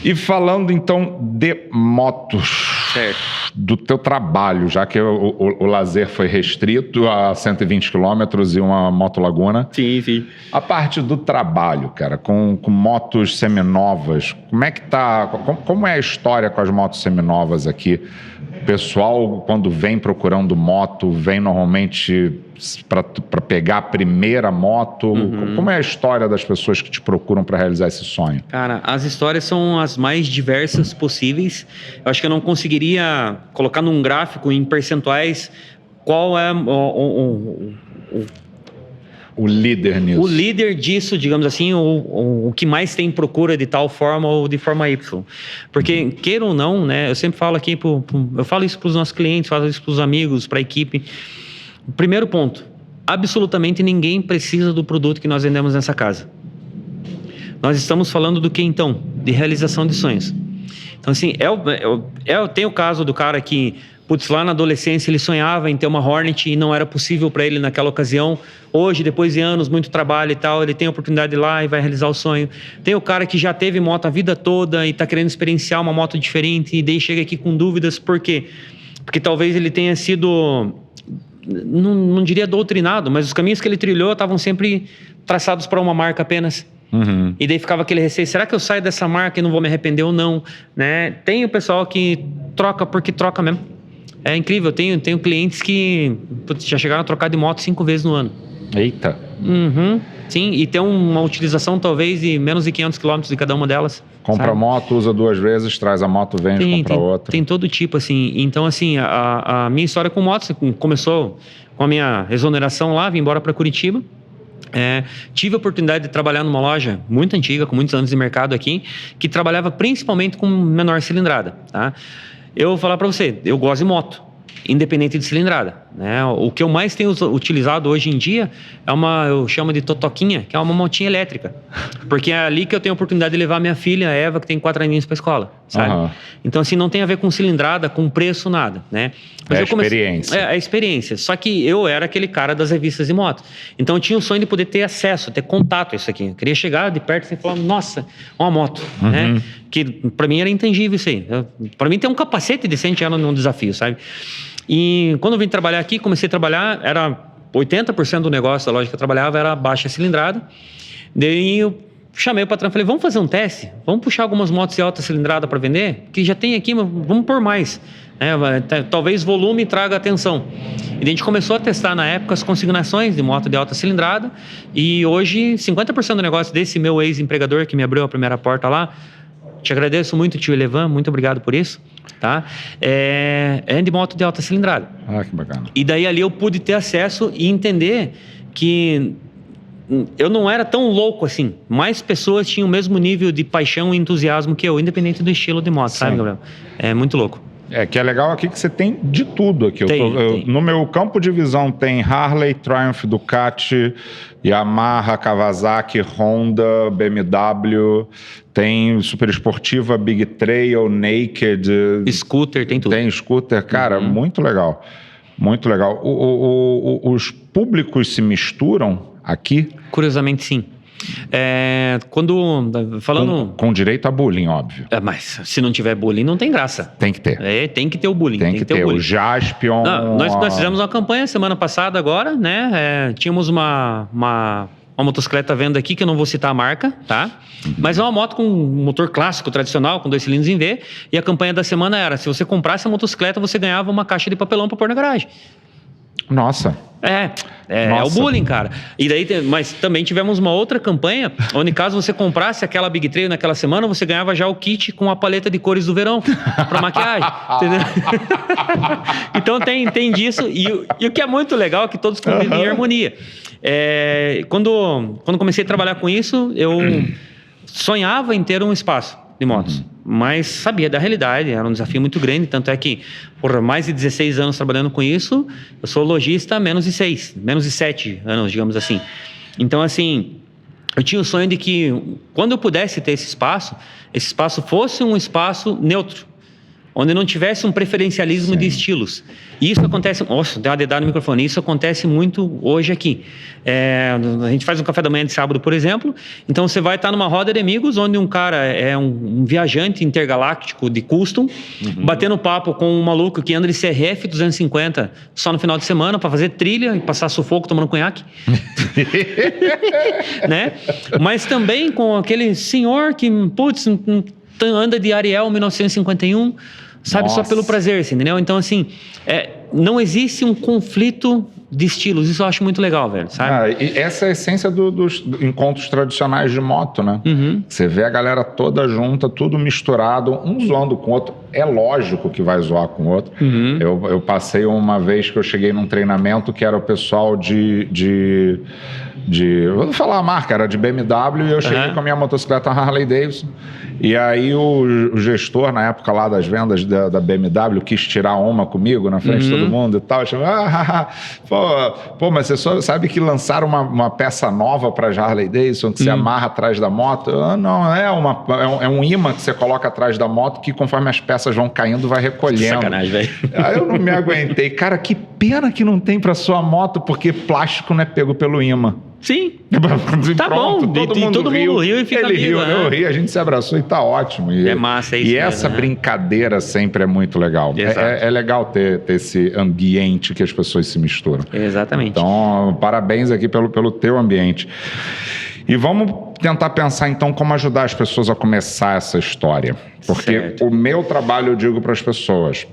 Speaker 1: E falando então de motos.
Speaker 3: Certo.
Speaker 1: do teu trabalho, já que o lazer foi restrito a 120 quilômetros e uma moto Laguna.
Speaker 3: Sim, sim.
Speaker 1: A parte do trabalho, cara, com motos seminovas, como é que tá? Como é a história com as motos seminovas aqui? O pessoal, quando vem procurando moto, vem normalmente para pegar a primeira moto. Como é a história das pessoas que te procuram para realizar esse sonho?
Speaker 3: Cara, as histórias são as mais diversas possíveis. Eu acho que eu não conseguiria colocar num gráfico, em percentuais, qual é
Speaker 1: o líder nisso.
Speaker 3: O líder disso, digamos assim, o que mais tem procura de tal forma ou de forma Y. Porque, queira ou não, né, eu sempre falo aqui, eu falo isso para os nossos clientes, falo isso para os amigos, para a equipe. Primeiro ponto, absolutamente ninguém precisa do produto que nós vendemos nessa casa. Nós estamos falando do que então? De realização de sonhos. Então, assim, tem o caso do cara que, putz, lá na adolescência ele sonhava em ter uma Hornet e não era possível para ele naquela ocasião. Hoje, depois de anos, muito trabalho e tal, ele tem a oportunidade de ir lá e vai realizar o sonho. Tem o cara que já teve moto a vida toda e está querendo experienciar uma moto diferente e daí chega aqui com dúvidas. Por quê? Porque talvez ele tenha sido, não diria doutrinado, mas os caminhos que ele trilhou estavam sempre traçados para uma marca apenas. E daí ficava aquele receio, será que eu saio dessa marca e não vou me arrepender ou não? Né? Tem o pessoal que troca porque troca mesmo. É incrível, eu tenho clientes que já chegaram a trocar de moto 5 vezes no ano.
Speaker 1: Eita!
Speaker 3: Sim, e tem uma utilização talvez de menos de 500 quilômetros de cada uma delas.
Speaker 1: Compra
Speaker 3: sabe?
Speaker 1: moto, usa 2 vezes, traz a moto, vende, compra outra.
Speaker 3: Tem todo tipo, assim. Então, assim, a minha história com motos começou com a minha exoneração lá, vim embora para Curitiba. Tive a oportunidade de trabalhar numa loja muito antiga, com muitos anos de mercado aqui, que trabalhava principalmente com menor cilindrada, tá? Eu vou falar para você, eu gosto de moto, independente de cilindrada, né? O que eu mais tenho utilizado hoje em dia eu chamo de totoquinha, que é uma motinha elétrica, porque é ali que eu tenho a oportunidade de levar minha filha, a Eva, que tem 4 aninhos, para a escola, sabe? Então, assim, não tem a ver com cilindrada, com preço, nada, né? Mas
Speaker 1: experiência.
Speaker 3: É a experiência. Só que eu era aquele cara das revistas de moto. Então, eu tinha o sonho de poder ter acesso, ter contato a isso aqui. Eu queria chegar de perto e falar, nossa, uma moto, né? Que para mim era intangível isso aí. Para mim ter um capacete decente era um desafio, sabe? E quando eu vim trabalhar aqui, comecei a trabalhar, era 80% do negócio da loja que eu trabalhava era baixa cilindrada. Daí eu chamei o patrão e falei, vamos fazer um teste? Vamos puxar algumas motos de alta cilindrada para vender? Que já tem aqui, mas vamos pôr mais. Talvez volume traga atenção. E a gente começou a testar na época as consignações de moto de alta cilindrada. E hoje, 50% do negócio desse meu ex-empregador que me abriu a primeira porta lá, te agradeço muito, tio Elevan, muito obrigado por isso. Tá? É de moto de alta cilindrada.
Speaker 1: Que bacana.
Speaker 3: E daí ali eu pude ter acesso e entender que eu não era tão louco assim. Mais pessoas tinham o mesmo nível de paixão e entusiasmo que eu, independente do estilo de moto, sabe, Gabriel? É muito louco.
Speaker 1: Que é legal aqui que você tem de tudo aqui.
Speaker 3: Tem.
Speaker 1: No meu campo de visão tem Harley, Triumph, Ducati, Yamaha, Kawasaki, Honda, BMW, tem super esportiva, Big Trail, Naked.
Speaker 3: Scooter, tem tudo.
Speaker 1: Tem scooter, cara, muito legal. Muito legal. Os públicos se misturam aqui?
Speaker 3: Curiosamente, sim. Falando...
Speaker 1: Com direito a bullying, óbvio.
Speaker 3: Mas se não tiver bullying, não tem graça.
Speaker 1: Tem que ter.
Speaker 3: Tem que ter o bullying.
Speaker 1: Tem que ter o Jaspion.
Speaker 3: Nós fizemos uma campanha semana passada agora, né? Tínhamos uma motocicleta à venda aqui, que eu não vou citar a marca, tá? Mas é uma moto com um motor clássico, tradicional, com 2 cilindros em V. E a campanha da semana era, se você comprasse a motocicleta, você ganhava uma caixa de papelão para pôr na garagem.
Speaker 1: Nossa.
Speaker 3: É o bullying, cara. E daí, mas também tivemos uma outra campanha, onde caso você comprasse aquela Big Trail naquela semana, você ganhava já o kit com a paleta de cores do verão para maquiagem, entendeu? Então tem disso. E o que é muito legal é que todos convivem em harmonia. Quando comecei a trabalhar com isso, eu sonhava em ter um espaço de motos, mas sabia da realidade, era um desafio muito grande, tanto é que por mais de 16 anos trabalhando com isso, eu sou lojista há menos de 7 anos, digamos assim. Então, assim, eu tinha o sonho de que quando eu pudesse ter esse espaço fosse um espaço neutro, onde não tivesse um preferencialismo de estilos. E isso acontece... Nossa, deu uma dedada no microfone. Isso acontece muito hoje aqui. A gente faz um café da manhã de sábado, por exemplo. Então, você vai estar numa roda de amigos, onde um cara é um viajante intergaláctico de custom, batendo papo com um maluco que anda de CRF 250 só no final de semana para fazer trilha e passar sufoco tomando conhaque. Né? Mas também com aquele senhor que, putz, anda de Ariel 1951, sabe? Nossa. Só pelo prazer, assim, entendeu? Então, assim, não existe um conflito de estilos. Isso eu acho muito legal, velho, sabe?
Speaker 1: E essa é a essência dos encontros tradicionais de moto, né? Você vê a galera toda junta, tudo misturado, um zoando com o outro. É lógico que vai zoar com o outro. Eu passei uma vez que eu cheguei num treinamento que era o pessoal vou falar a marca, era de BMW, e eu cheguei com a minha motocicleta Harley Davidson, e aí o gestor, na época lá das vendas da BMW, quis tirar uma comigo na frente de todo mundo e tal, eu chamei, mas você sabe que lançaram uma peça nova para Harley Davidson, que você amarra atrás da moto? Não, é um imã que você coloca atrás da moto, que conforme as peças vão caindo, vai recolhendo.
Speaker 3: Sacanagem, velho.
Speaker 1: Aí eu não me aguentei. Cara, que pena que não tem para sua moto, porque plástico não é pego pelo imã.
Speaker 3: Sim.
Speaker 1: Tá
Speaker 3: pronto, bom. Todo mundo riu e fica
Speaker 1: Ele riu, eu ri, a gente se abraçou e tá ótimo.
Speaker 3: É massa isso.
Speaker 1: E essa brincadeira sempre é muito legal. É legal ter esse ambiente que as pessoas se misturam.
Speaker 3: Exatamente.
Speaker 1: Então, parabéns aqui pelo teu ambiente. E vamos tentar pensar, então, como ajudar as pessoas a começar essa história. Porque o meu trabalho, eu digo para as pessoas...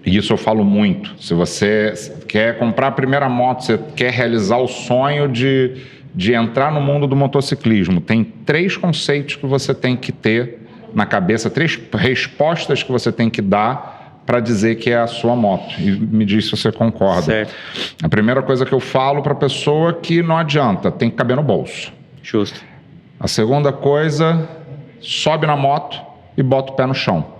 Speaker 1: E isso eu falo muito. Se você quer comprar a primeira moto, você quer realizar o sonho de entrar no mundo do motociclismo, tem 3 conceitos que você tem que ter na cabeça, 3 respostas que você tem que dar para dizer que é a sua moto. E me diz se você concorda.
Speaker 3: Certo.
Speaker 1: A primeira coisa que eu falo para a pessoa é que não adianta, tem que caber no bolso.
Speaker 3: Justo.
Speaker 1: A segunda coisa, sobe na moto e bota o pé no chão.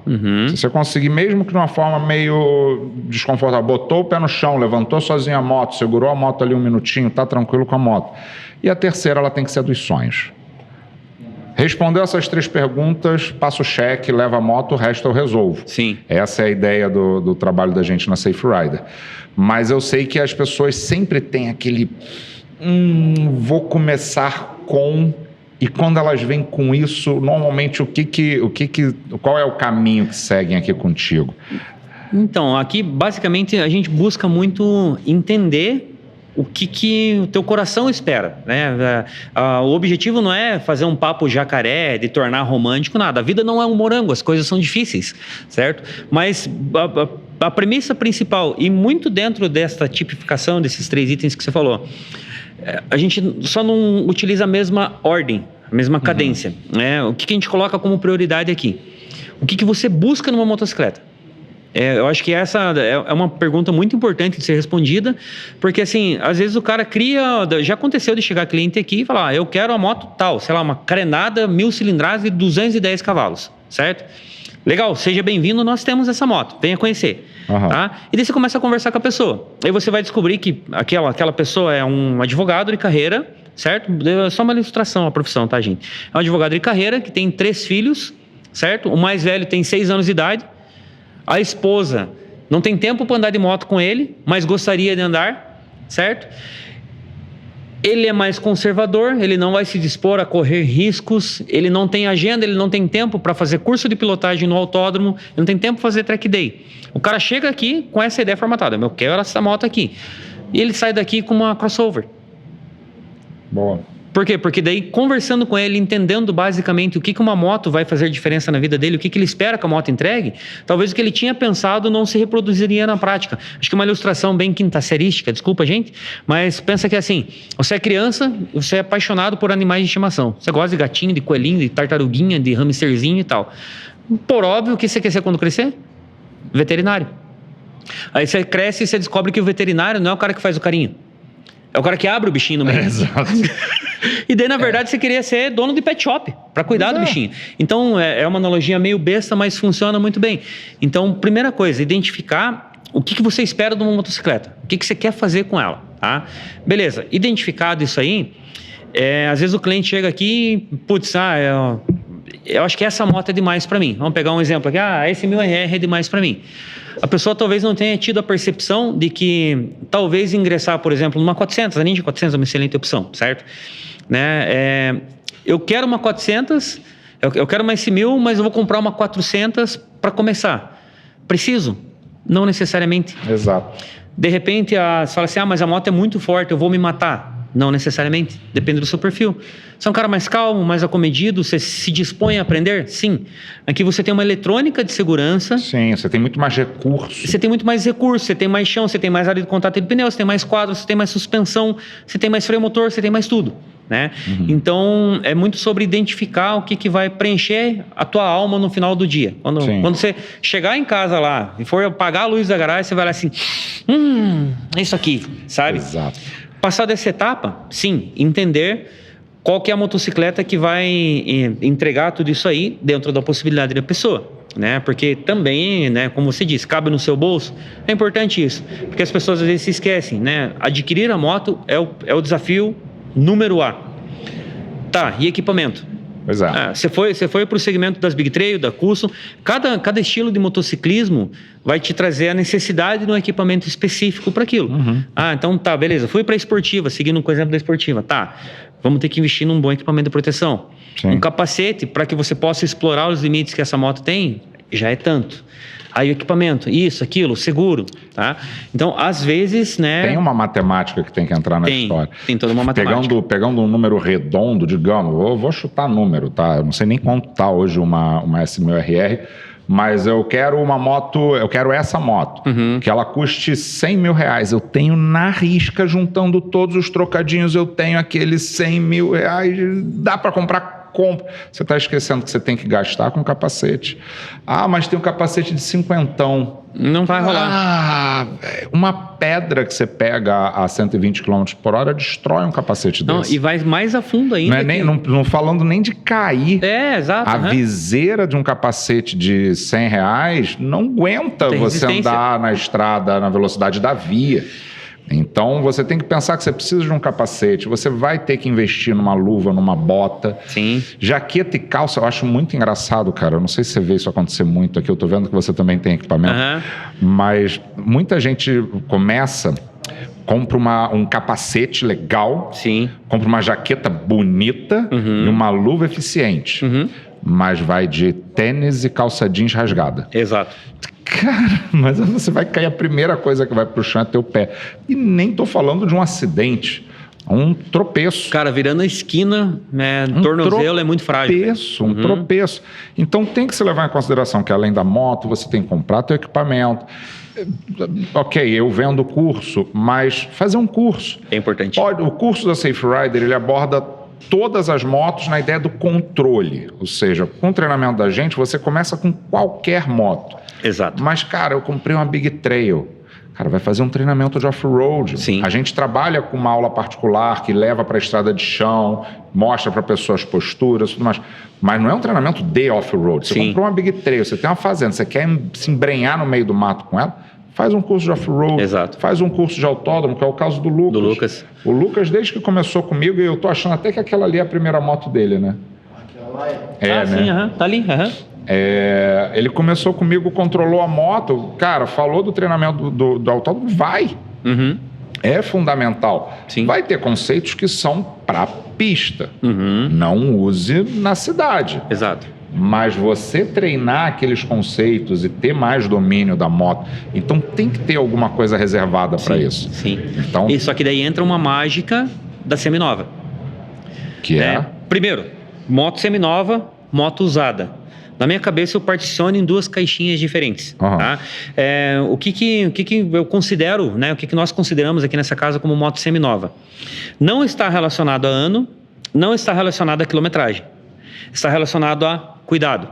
Speaker 1: Se você conseguir, mesmo que de uma forma meio desconfortável, botou o pé no chão, levantou sozinho a moto, segurou a moto ali um minutinho, tá tranquilo com a moto. E a terceira, ela tem que ser dos sonhos. Respondeu essas 3 perguntas, passa o cheque, leva a moto, o resto eu resolvo.
Speaker 3: Sim.
Speaker 1: Essa é a ideia do trabalho da gente na Safe Rider. Mas eu sei que as pessoas sempre têm aquele... vou começar com... E quando elas vêm com isso, normalmente qual é o caminho que seguem aqui contigo?
Speaker 3: Então, aqui basicamente a gente busca muito entender o que o teu coração espera, né? O objetivo não é fazer um papo jacaré, de tornar romântico, nada. A vida não é um morango, as coisas são difíceis, certo? Mas a premissa principal, e muito dentro desta tipificação desses 3 itens que você falou, a gente só não utiliza a mesma ordem, a mesma cadência, né? O que a gente coloca como prioridade aqui? O que você busca numa motocicleta? Eu acho que essa é uma pergunta muito importante de ser respondida, porque assim, às vezes o cara já aconteceu de chegar cliente aqui e falar, eu quero a moto tal, sei lá, uma carenada 1000 cilindradas e 210 cavalos, certo? Legal, seja bem-vindo, nós temos essa moto, venha conhecer. Tá? E daí você começa a conversar com a pessoa. Aí você vai descobrir que aquela pessoa é um advogado de carreira, certo? É só uma ilustração a profissão, tá, gente? É um advogado de carreira que tem 3 filhos, certo? O mais velho tem 6 anos de idade. A esposa não tem tempo para andar de moto com ele, mas gostaria de andar, certo? Ele é mais conservador, ele não vai se dispor a correr riscos, ele não tem agenda, ele não tem tempo para fazer curso de pilotagem no autódromo, ele não tem tempo para fazer track day. O cara chega aqui com essa ideia formatada, eu quero essa moto aqui. E ele sai daqui com uma crossover.
Speaker 1: Boa.
Speaker 3: Por quê? Porque daí, conversando com ele, entendendo basicamente o que uma moto vai fazer diferença na vida dele, o que ele espera que a moto entregue, talvez o que ele tinha pensado não se reproduziria na prática. Acho que uma ilustração bem quintacerística, desculpa, gente, mas pensa que assim, você é criança, você é apaixonado por animais de estimação. Você gosta de gatinho, de coelhinho, de tartaruguinha, de hamsterzinho e tal. Por óbvio, o que você quer ser quando crescer? Veterinário. Aí você cresce e você descobre que o veterinário não é o cara que faz o carinho. É o cara que abre o bichinho no meio.
Speaker 1: Exato.
Speaker 3: E daí, na verdade, você queria ser dono de pet shop, para cuidar do bichinho. Então, é uma analogia meio besta, mas funciona muito bem. Então, primeira coisa, identificar o que você espera de uma motocicleta. O que você quer fazer com ela, tá? Beleza, identificado isso aí, às vezes o cliente chega aqui, putz, eu acho que essa moto é demais para mim. Vamos pegar um exemplo aqui. Esse 1000RR é demais para mim. A pessoa talvez não tenha tido a percepção de que talvez ingressar, por exemplo, numa 400, a Ninja 400 é uma excelente opção, certo? Né? Eu quero uma 400, eu quero uma S1000, mas eu vou comprar uma 400 para começar. Preciso? Não necessariamente.
Speaker 1: Exato.
Speaker 3: De repente, você fala assim, mas a moto é muito forte, eu vou me matar. Não necessariamente, depende do seu perfil. Você é um cara mais calmo, mais acomedido, você se dispõe a aprender? Sim. Aqui você tem uma eletrônica de segurança.
Speaker 1: Sim, você tem muito mais recursos.
Speaker 3: Você tem muito mais recursos, você tem mais chão, você tem mais área de contato de pneu, você tem mais quadros, você tem mais suspensão, você tem mais freio motor, você tem mais tudo, né? Então, é muito sobre identificar o que vai preencher a tua alma no final do dia. Quando você chegar em casa lá e for apagar a luz da garagem, você vai lá assim, isso aqui, sabe?
Speaker 1: Exato.
Speaker 3: Passar dessa etapa, sim, entender qual que é a motocicleta que vai entregar tudo isso aí dentro da possibilidade da pessoa, né? Porque também, né, como você disse, cabe no seu bolso. É importante isso, porque as pessoas às vezes se esquecem, né? Adquirir a moto é o desafio número A. Tá, e equipamento?
Speaker 1: Pois é.
Speaker 3: Você foi para o segmento das Big Trail, da Custom. Cada estilo de motociclismo vai te trazer a necessidade de um equipamento específico para aquilo. Então tá, beleza. Fui para a esportiva, seguindo com o exemplo da esportiva. Tá, vamos ter que investir num bom equipamento de proteção.
Speaker 1: Sim.
Speaker 3: Um capacete para que você possa explorar os limites que essa moto tem, já é tanto. Aí o equipamento, isso, aquilo, seguro, tá? Então, às vezes, né...
Speaker 1: Tem uma matemática que tem que entrar na história.
Speaker 3: Tem toda uma matemática.
Speaker 1: Pegando um número redondo, digamos, eu vou chutar número, tá? Eu não sei nem quanto tá hoje uma S1000RR, mas eu quero uma moto, eu quero essa moto, que ela custe R$100 mil. Eu tenho na risca, juntando todos os trocadinhos, eu tenho aqueles R$100 mil, dá para comprar. Você está esquecendo que você tem que gastar com capacete. Mas tem um capacete de 50.
Speaker 3: Não vai rolar.
Speaker 1: Uma pedra que você pega a 120 km por hora destrói um capacete desse.
Speaker 3: E vai mais a fundo ainda.
Speaker 1: Não falando nem de cair.
Speaker 3: Exato.
Speaker 1: A viseira de um capacete de R$100 não aguenta você andar na estrada na velocidade da via. Então, você tem que pensar que você precisa de um capacete, você vai ter que investir numa luva, numa bota.
Speaker 3: Sim.
Speaker 1: Jaqueta e calça, eu acho muito engraçado, cara. Eu não sei se você vê isso acontecer muito aqui, eu tô vendo que você também tem equipamento. Mas muita gente compra um capacete legal,
Speaker 3: sim,
Speaker 1: compra uma jaqueta bonita e uma luva eficiente. Mas vai de tênis e calça jeans rasgada.
Speaker 3: Exato.
Speaker 1: Cara, mas você vai cair, a primeira coisa que vai pro chão é teu pé. E nem tô falando de um acidente, um tropeço.
Speaker 3: Cara, virando a esquina, né, tornozelo é muito frágil.
Speaker 1: Um tropeço. Então tem que se levar em consideração que além da moto, você tem que comprar teu equipamento. Ok, eu vendo curso, mas fazer um curso.
Speaker 3: É importante.
Speaker 1: O curso da Safe Rider, ele aborda todas as motos na ideia do controle. Ou seja, com o treinamento da gente, você começa com qualquer moto.
Speaker 3: Exato.
Speaker 1: Mas, cara, eu comprei uma Big Trail. Cara, vai fazer um treinamento de off-road.
Speaker 3: Sim.
Speaker 1: A gente trabalha com uma aula particular que leva para a estrada de chão, mostra para a pessoa as posturas, tudo mais. Mas não é um treinamento de off-road. Você comprou uma Big Trail, você tem uma fazenda, você quer se embrenhar no meio do mato com ela, faz um curso de off-road.
Speaker 3: Exato.
Speaker 1: Faz um curso de autódromo, que é o caso do Lucas. O Lucas, desde que começou comigo, eu tô achando até que aquela ali é a primeira moto dele, né?
Speaker 2: Aquela é.
Speaker 3: Sim, tá ali,
Speaker 1: Ele começou comigo, controlou a moto, cara, falou do treinamento do autódromo, vai. É fundamental.
Speaker 3: Sim.
Speaker 1: Vai ter conceitos que são para pista, não use na cidade.
Speaker 3: Exato.
Speaker 1: Mas você treinar aqueles conceitos e ter mais domínio da moto, então tem que ter alguma coisa reservada para isso.
Speaker 3: Sim.
Speaker 1: Então,
Speaker 3: Só que daí entra uma mágica da seminova.
Speaker 1: Que é?
Speaker 3: Primeiro, moto seminova, moto usada. Na minha cabeça eu particiono em duas caixinhas diferentes. Tá? O que eu considero, né, o que nós consideramos aqui nessa casa como moto seminova? Não está relacionado a ano, não está relacionado a quilometragem. Está relacionado a cuidado.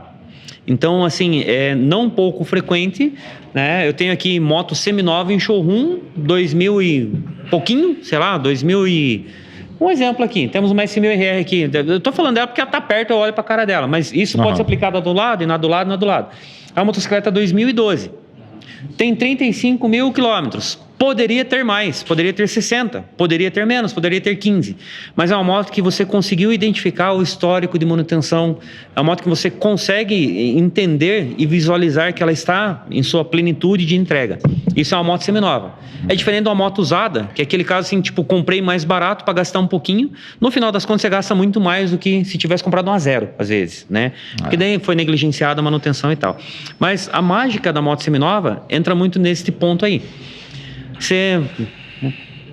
Speaker 3: Então, assim, é não pouco frequente, né? Eu tenho aqui moto seminova em showroom, 2000 e pouquinho, sei lá, 2000 e... Um exemplo aqui, temos uma S1000RR aqui. Eu tô falando dela porque ela tá perto, eu olho pra cara dela, mas isso pode ser aplicado do lado e na do lado. É uma motocicleta 2012. Tem 35 mil quilômetros. Poderia ter mais, poderia ter 60, poderia ter menos, poderia ter 15. Mas é uma moto que você conseguiu identificar o histórico de manutenção, é uma moto que você consegue entender e visualizar que ela está em sua plenitude de entrega. Isso é uma moto seminova. É diferente de uma moto usada, que é aquele caso assim, tipo, comprei mais barato para gastar um pouquinho, no final das contas você gasta muito mais do que se tivesse comprado uma zero, às vezes, né? Porque daí foi negligenciada a manutenção e tal. Mas a mágica da moto seminova entra muito nesse ponto aí.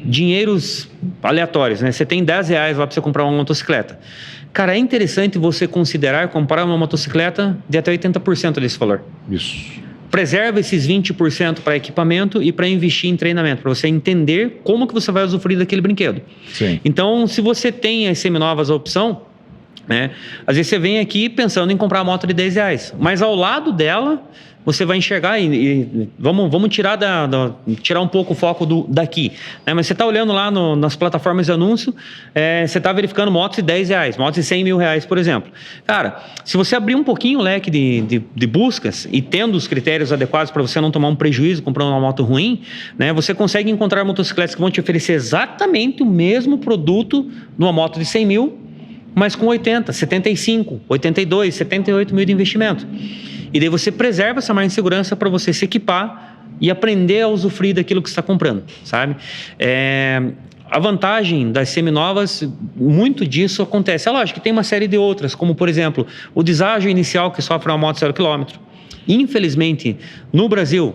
Speaker 3: Dinheiros aleatórios, né? Você tem R$10 lá para você comprar uma motocicleta. Cara, é interessante você considerar comprar uma motocicleta de até 80% desse valor.
Speaker 1: Isso.
Speaker 3: Preserva esses 20% para equipamento e para investir em treinamento, para você entender como que você vai usufruir daquele brinquedo.
Speaker 1: Sim.
Speaker 3: Então, se você tem as seminovas a opção, né? Às vezes você vem aqui pensando em comprar a moto de R$10, mas ao lado dela você vai enxergar vamos tirar tirar um pouco o foco daqui, né? Mas você está olhando lá nas plataformas de anúncio, você está verificando motos de R$10, motos de R$100 mil, por exemplo. Cara, se você abrir um pouquinho o leque de buscas e tendo os critérios adequados para você não tomar um prejuízo comprando uma moto ruim, né? Você consegue encontrar motocicletas que vão te oferecer exatamente o mesmo produto numa moto de 100 mil, mas com 80, 75, 82, 78 mil de investimento. E daí você preserva essa margem de segurança para você se equipar e aprender a usufruir daquilo que você está comprando, sabe? A vantagem das seminovas, muito disso acontece. É lógico que tem uma série de outras, como, por exemplo, o deságio inicial que sofre uma moto 0 km. Infelizmente, no Brasil,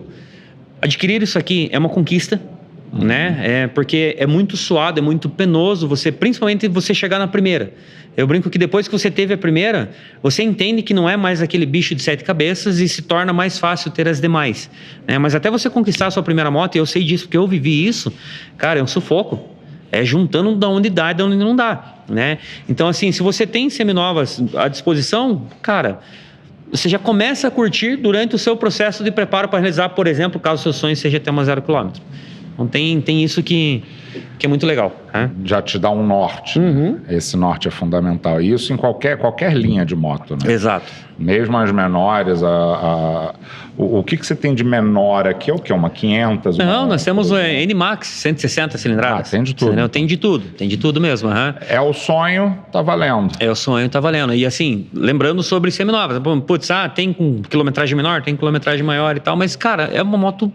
Speaker 3: adquirir isso aqui é uma conquista, né? Porque é muito suado, é muito penoso, principalmente você chegar na primeira. Eu brinco que depois que você teve a primeira, você entende que não é mais aquele bicho de 7 cabeças e se torna mais fácil ter as demais, né? Mas até você conquistar a sua primeira moto, e eu sei disso porque eu vivi isso, cara, é um sufoco. É juntando da onde dá e da onde não dá, né? Então, assim, se você tem seminovas à disposição, cara, você já começa a curtir durante o seu processo de preparo para realizar, por exemplo, caso o seu sonho seja ter uma 0 km. Então tem isso que é muito legal, né?
Speaker 1: Já te dá um norte.
Speaker 3: Uhum.
Speaker 1: Esse norte é fundamental. E isso em qualquer linha de moto, né?
Speaker 3: Exato.
Speaker 1: Mesmo as menores, o que você tem de menor aqui? É o quê? Uma 500?
Speaker 3: Não, nós temos o NMAX, 160 cilindradas.
Speaker 1: Tem de tudo.
Speaker 3: Entendeu? Tem de tudo mesmo. Uhum.
Speaker 1: É o sonho, tá valendo.
Speaker 3: É o sonho, tá valendo. E assim, lembrando sobre seminovas, putz, tem com quilometragem menor, tem quilometragem maior e tal, mas, cara, é uma moto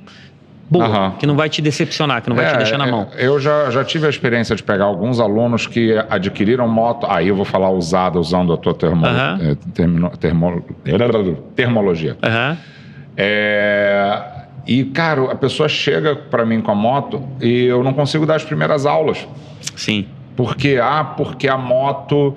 Speaker 3: boa, que não vai te decepcionar, que não vai te deixar na mão.
Speaker 1: Eu já tive a experiência de pegar alguns alunos que adquiriram moto, aí eu vou falar usada, usando a tua termologia. E, cara, a pessoa chega para mim com a moto e eu não consigo dar as primeiras aulas.
Speaker 3: Sim.
Speaker 1: Porque a moto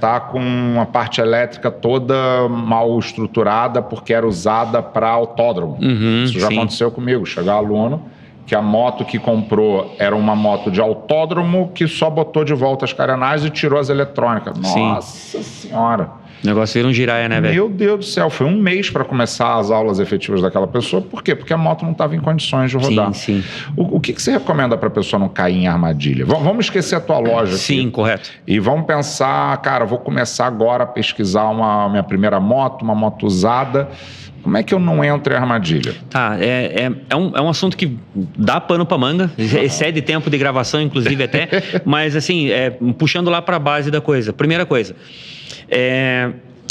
Speaker 1: tá com a parte elétrica toda mal estruturada porque era usada para autódromo. Isso já aconteceu comigo. Chegar aluno que a moto que comprou era uma moto de autódromo que só botou de volta as carenagens e tirou as eletrônicas. Nossa Senhora!
Speaker 3: O negócio vira um giraia, né, velho?
Speaker 1: Meu Deus do céu, foi um mês para começar as aulas efetivas daquela pessoa. Por quê? Porque a moto não estava em condições de rodar.
Speaker 3: Sim.
Speaker 1: O que você recomenda para a pessoa não cair em armadilha? Vamos esquecer a tua loja aqui.
Speaker 3: Sim, correto.
Speaker 1: E vamos pensar, cara, vou começar agora a pesquisar minha primeira moto, uma moto usada. Como é que eu não entro em armadilha?
Speaker 3: Tá, é um assunto que dá pano pra manga, excede tempo de gravação, inclusive até, mas assim, puxando lá pra base da coisa. Primeira coisa,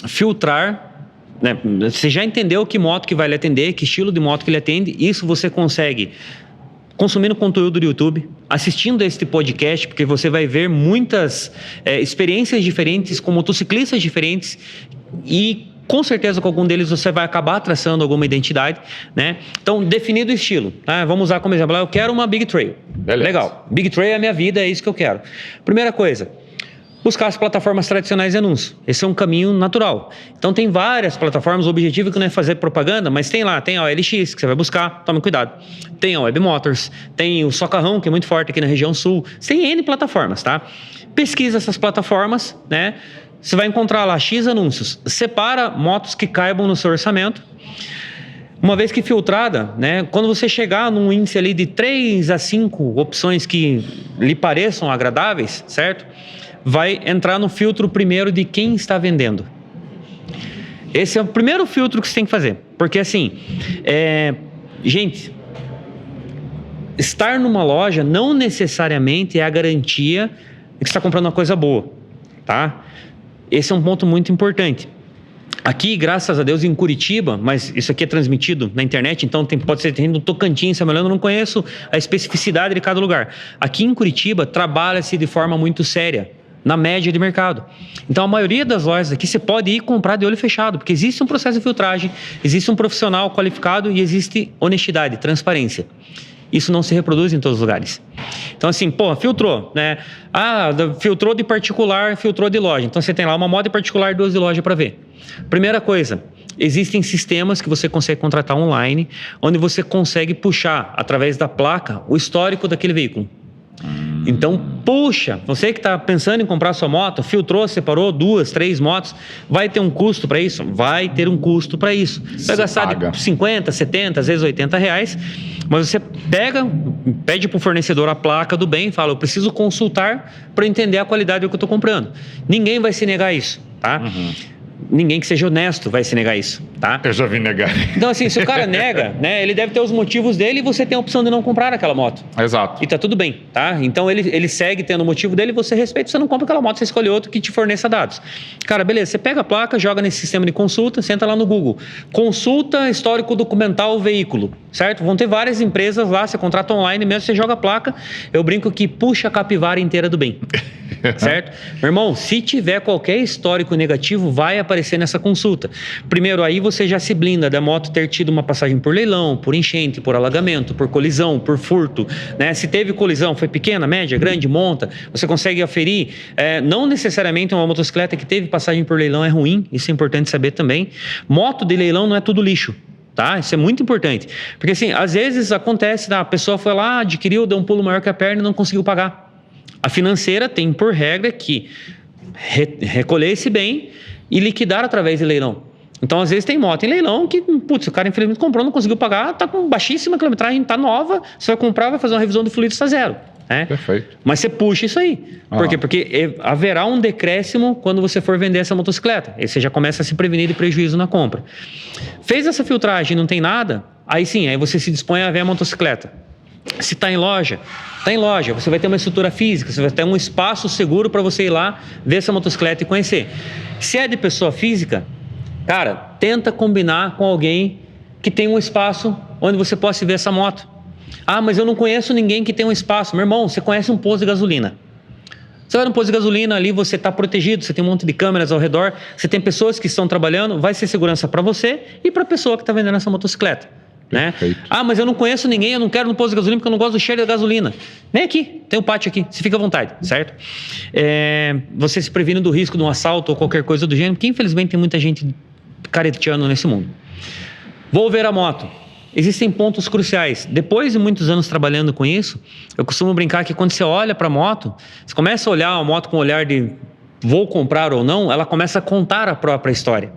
Speaker 3: filtrar, né? Você já entendeu que moto que vai lhe atender, que estilo de moto que lhe atende, isso você consegue consumindo conteúdo do YouTube, assistindo a este podcast, porque você vai ver muitas experiências diferentes com motociclistas diferentes e com certeza com algum deles você vai acabar traçando alguma identidade, né? Então, definido o estilo, tá? Vamos usar como exemplo, eu quero uma Big Trail.
Speaker 1: Beleza.
Speaker 3: Legal, Big Trail é a minha vida, é isso que eu quero. Primeira coisa, buscar as plataformas tradicionais de anúncio. Esse é um caminho natural. Então, tem várias plataformas, o objetivo é que não é fazer propaganda, mas tem a OLX, que você vai buscar, tome cuidado. Tem a Web Motors, tem o Socarrão, que é muito forte aqui na região sul. Tem N plataformas, tá? Pesquisa essas plataformas, né? Você vai encontrar lá X anúncios. Separa motos que caibam no seu orçamento. Uma vez que filtrada, né, quando você chegar num índice ali de 3 a 5 opções que lhe pareçam agradáveis, certo? Vai entrar no filtro primeiro de quem está vendendo. Esse é o primeiro filtro que você tem que fazer. Porque assim, gente, estar numa loja não necessariamente é a garantia de que você está comprando uma coisa boa, tá? Esse é um ponto muito importante. Aqui, graças a Deus, em Curitiba, mas isso aqui é transmitido na internet, então pode ser no Tocantins, se eu não conheço a especificidade de cada lugar. Aqui em Curitiba, trabalha-se de forma muito séria, na média de mercado. Então, a maioria das lojas aqui, você pode ir comprar de olho fechado, porque existe um processo de filtragem, existe um profissional qualificado e existe honestidade, transparência. Isso não se reproduz em todos os lugares. Então, assim, filtrou, né? Filtrou de particular, filtrou de loja. Então, você tem lá uma moto de particular e 2 de loja para ver. Primeira coisa, existem sistemas que você consegue contratar online, onde você consegue puxar, através da placa, o histórico daquele veículo. Então, puxa, você que está pensando em comprar sua moto, filtrou, separou 2, 3 motos, vai ter um custo para isso? Vai ter um custo para isso. Você vai gastar de 50, 70, às vezes R$80, mas você pede para o fornecedor a placa do bem e fala, eu preciso consultar para entender a qualidade do que eu estou comprando. Ninguém vai se negar isso, tá? Ninguém que seja honesto vai se negar isso, tá?
Speaker 1: Eu já vi negar.
Speaker 3: Então, assim, se o cara nega, né, ele deve ter os motivos dele e você tem a opção de não comprar aquela moto.
Speaker 1: Exato.
Speaker 3: E tá tudo bem, tá? Então, ele segue tendo o motivo dele, você respeita, você não compra aquela moto, você escolhe outro que te forneça dados. Cara, beleza, você pega a placa, joga nesse sistema de consulta, senta lá no Google. Consulta histórico documental veículo, certo? Vão ter várias empresas lá, você contrata online mesmo, você joga a placa, eu brinco que puxa a capivara inteira do bem. Certo? Meu irmão, se tiver qualquer histórico negativo, vai aparecer nessa consulta. Primeiro, aí você já se blinda da moto ter tido uma passagem por leilão, por enchente, por alagamento, por colisão, por furto, né? Se teve colisão, foi pequena, média, grande, monta, você consegue aferir. Não necessariamente uma motocicleta que teve passagem por leilão é ruim, isso é importante saber também. Moto de leilão não é tudo lixo. Tá? Isso é muito importante. Porque assim, às vezes acontece, a pessoa foi lá, adquiriu, deu um pulo maior que a perna e não conseguiu pagar. A financeira tem por regra que recolher esse bem e liquidar através de leilão. Então, às vezes tem moto em leilão que, o cara infelizmente comprou, não conseguiu pagar, tá com baixíssima quilometragem, tá nova, você vai comprar, vai fazer uma revisão do fluido, está zero. Né?
Speaker 1: Perfeito.
Speaker 3: Mas você puxa isso aí. Por quê? Porque haverá um decréscimo quando você for vender essa motocicleta. Aí você já começa a se prevenir de prejuízo na compra. Fez essa filtragem e não tem nada, aí sim, aí você se dispõe a ver a motocicleta. Se está em loja, você vai ter uma estrutura física, você vai ter um espaço seguro para você ir lá, ver essa motocicleta e conhecer. Se é de pessoa física, cara, tenta combinar com alguém que tem um espaço onde você possa ver essa moto. Mas eu não conheço ninguém que tem um espaço. Meu irmão, você conhece um posto de gasolina. Você vai no posto de gasolina ali, você está protegido, você tem um monte de câmeras ao redor, você tem pessoas que estão trabalhando, vai ser segurança para você e para a pessoa que está vendendo essa motocicleta. Né? Mas eu não conheço ninguém, eu não quero no posto de gasolina porque eu não gosto do cheiro da gasolina. Vem aqui, tem um pátio aqui, você fica à vontade, certo? Você se previne do risco de um assalto ou qualquer coisa do gênero, porque infelizmente tem muita gente careteando nesse mundo. Vou ver a moto. Existem pontos cruciais. Depois de muitos anos trabalhando com isso, eu costumo brincar que quando você olha para a moto, você começa a olhar a moto com o olhar de vou comprar ou não, ela começa a contar a própria história.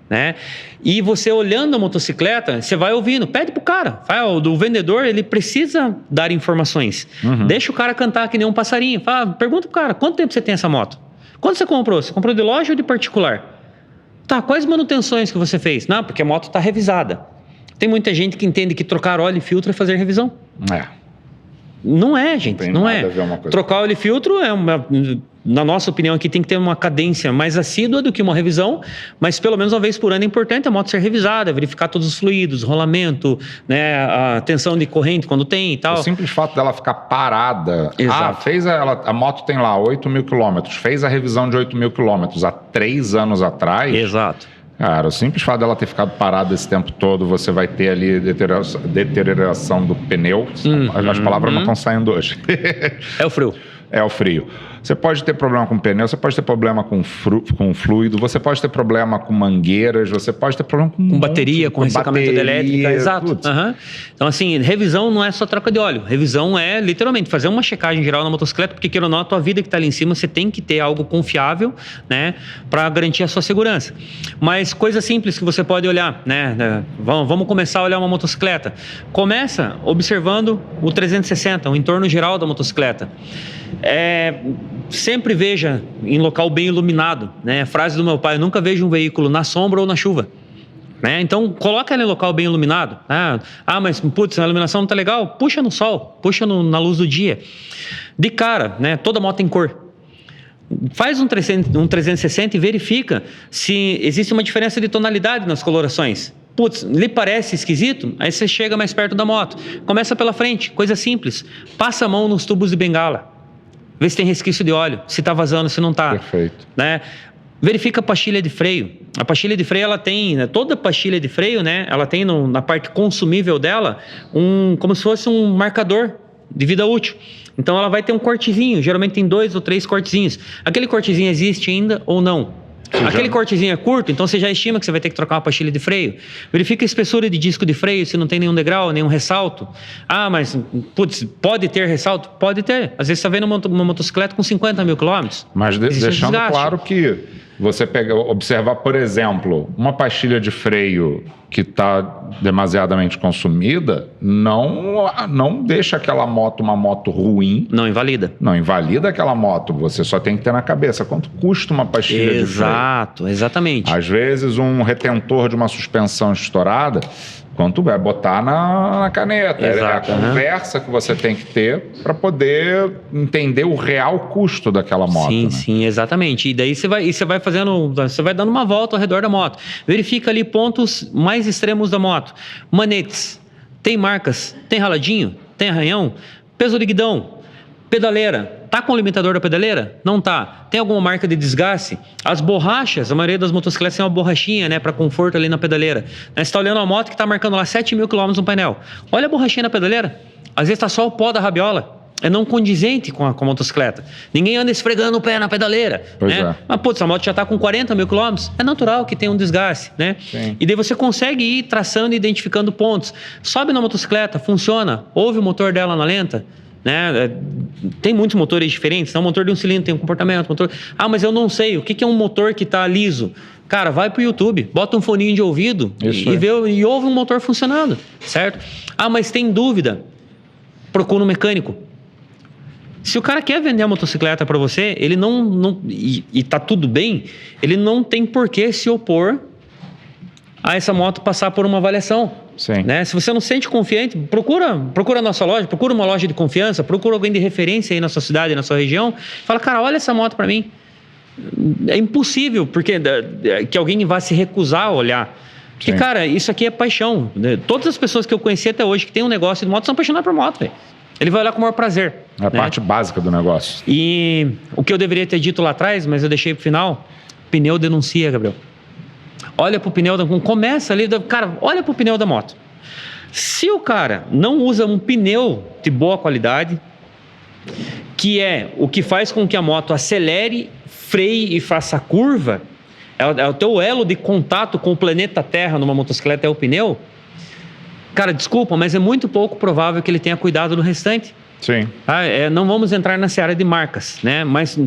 Speaker 3: Né? E você olhando a motocicleta, você vai ouvindo, pede pro cara, o vendedor, ele precisa dar informações. Deixa o cara cantar que nem um passarinho. Pergunta pro cara, quanto tempo você tem essa moto? Quando você comprou? Você comprou de loja ou de particular? Tá, quais manutenções que você fez? Não, porque a moto está revisada. Tem muita gente que entende que trocar óleo e filtro é fazer revisão. Não é, gente, não é. Trocar óleo e filtro na nossa opinião aqui tem que ter uma cadência mais assídua do que uma revisão, mas pelo menos uma vez por ano é importante a moto ser revisada, verificar todos os fluidos, rolamento, né, a tensão de corrente quando tem e tal.
Speaker 1: O simples fato dela ficar parada.
Speaker 3: Exato.
Speaker 1: A moto tem lá 8.000 quilômetros, fez a revisão de 8.000 quilômetros há 3 anos atrás.
Speaker 3: Exato.
Speaker 1: Cara, o simples fato dela ter ficado parada esse tempo todo, você vai ter ali deterioração do pneu. As palavras não estão saindo hoje.
Speaker 3: É o frio.
Speaker 1: É o frio. Você pode ter problema com pneu, você pode ter problema com fluido, você pode ter problema com mangueiras, você pode ter problema com
Speaker 3: bateria, com ressecamento de elétrica. Exato. Então, assim, revisão não é só troca de óleo. Revisão é, literalmente, fazer uma checagem geral na motocicleta, porque, queira ou não, a tua vida que está ali em cima, você tem que ter algo confiável, né, para garantir a sua segurança. Mas coisas simples que você pode olhar, né? Vamos começar a olhar uma motocicleta. Começa observando o 360, o entorno geral da motocicleta. Sempre veja em local bem iluminado, né? A frase do meu pai: nunca vejo um veículo na sombra ou na chuva. né? Então, coloca ela em local bem iluminado. Mas, putz, a iluminação não tá legal? Puxa no sol, puxa na luz do dia. De cara, né? Toda moto tem cor. Faz um 360 e verifica se existe uma diferença de tonalidade nas colorações. Putz, lhe parece esquisito? Aí você chega mais perto da moto. Começa pela frente, coisa simples. Passa a mão nos tubos de bengala. Vê se tem resquício de óleo, se está vazando, se não está.
Speaker 1: Perfeito.
Speaker 3: Né? Verifica a pastilha de freio. A pastilha de freio, ela tem, né, toda pastilha de freio, né, ela tem na parte consumível dela, como se fosse um marcador de vida útil. Então ela vai ter um cortezinho, geralmente tem 2 ou 3 cortezinhos. Aquele cortezinho existe ainda ou não? Aquele cortezinho é curto, então você já estima que você vai ter que trocar uma pastilha de freio. Verifica a espessura de disco de freio, se não tem nenhum degrau, nenhum ressalto. Mas, putz, pode ter ressalto? Pode ter. Às vezes você vê uma motocicleta com 50 mil quilômetros.
Speaker 1: Mas deixando claro que você observar, por exemplo, uma pastilha de freio que está demasiadamente consumida, não deixa aquela moto uma moto ruim.
Speaker 3: Não invalida.
Speaker 1: Não invalida aquela moto. Você só tem que ter na cabeça quanto custa uma pastilha de freio.
Speaker 3: Exato, exatamente.
Speaker 1: Às vezes um retentor de uma suspensão estourada, quanto vai botar na caneta.
Speaker 3: Exato,
Speaker 1: é a conversa que você tem que ter para poder entender o real custo daquela moto.
Speaker 3: Sim,
Speaker 1: né?
Speaker 3: sim, exatamente. E daí você vai fazendo, você vai dando uma volta ao redor da moto. Verifica ali pontos mais extremos da moto. Manetes, tem marcas, tem raladinho, tem arranhão, peso de guidão, pedaleira. Tá com o limitador da pedaleira? Não tá. Tem alguma marca de desgaste? As borrachas, a maioria das motocicletas tem uma borrachinha, né, para conforto ali na pedaleira. Você está olhando uma moto que está marcando lá 7 mil quilômetros no painel. Olha a borrachinha na pedaleira. Às vezes está só o pó da rabiola. É não condizente com a motocicleta. Ninguém anda esfregando o pé na pedaleira.
Speaker 1: Pois
Speaker 3: né?
Speaker 1: é.
Speaker 3: Mas, putz, a moto já está com 40 mil quilômetros. É natural que tenha um desgaste, né?
Speaker 1: Sim.
Speaker 3: E daí você consegue ir traçando e identificando pontos. Sobe na motocicleta, funciona. Ouve o motor dela na lenta. Né? Tem muitos motores diferentes. Então, o motor de um cilindro tem um comportamento. Mas eu não sei. O que é um motor que está liso? Cara, vai pro YouTube, bota um foninho de ouvido e ouve um motor funcionando, certo? Mas tem dúvida? Procura um mecânico. Se o cara quer vender a motocicleta para você, ele e tá tudo bem, ele não tem por que se opor a essa moto passar por uma avaliação.
Speaker 1: Sim.
Speaker 3: Né? Se você não se sente confiante, procura a nossa loja, procura uma loja de confiança, procura alguém de referência aí na sua cidade, na sua região. Fala, cara, olha essa moto para mim. É impossível que alguém vá se recusar a olhar. Porque,
Speaker 1: Sim.
Speaker 3: cara, isso aqui é paixão. Todas as pessoas que eu conheci até hoje que tem um negócio de moto são apaixonadas por moto, velho. Ele vai olhar com o maior prazer.
Speaker 1: É a parte básica do negócio.
Speaker 3: E o que eu deveria ter dito lá atrás, mas eu deixei pro final, pneu denuncia, Gabriel. Olha pro pneu, começa ali, cara, olha pro pneu da moto. Se o cara não usa um pneu de boa qualidade, que é o que faz com que a moto acelere, freie e faça curva, é o teu elo de contato com o planeta Terra numa motocicleta é o pneu, cara, desculpa, mas é muito pouco provável que ele tenha cuidado do restante.
Speaker 1: Sim.
Speaker 3: Não vamos entrar na seara de marcas, né? Mas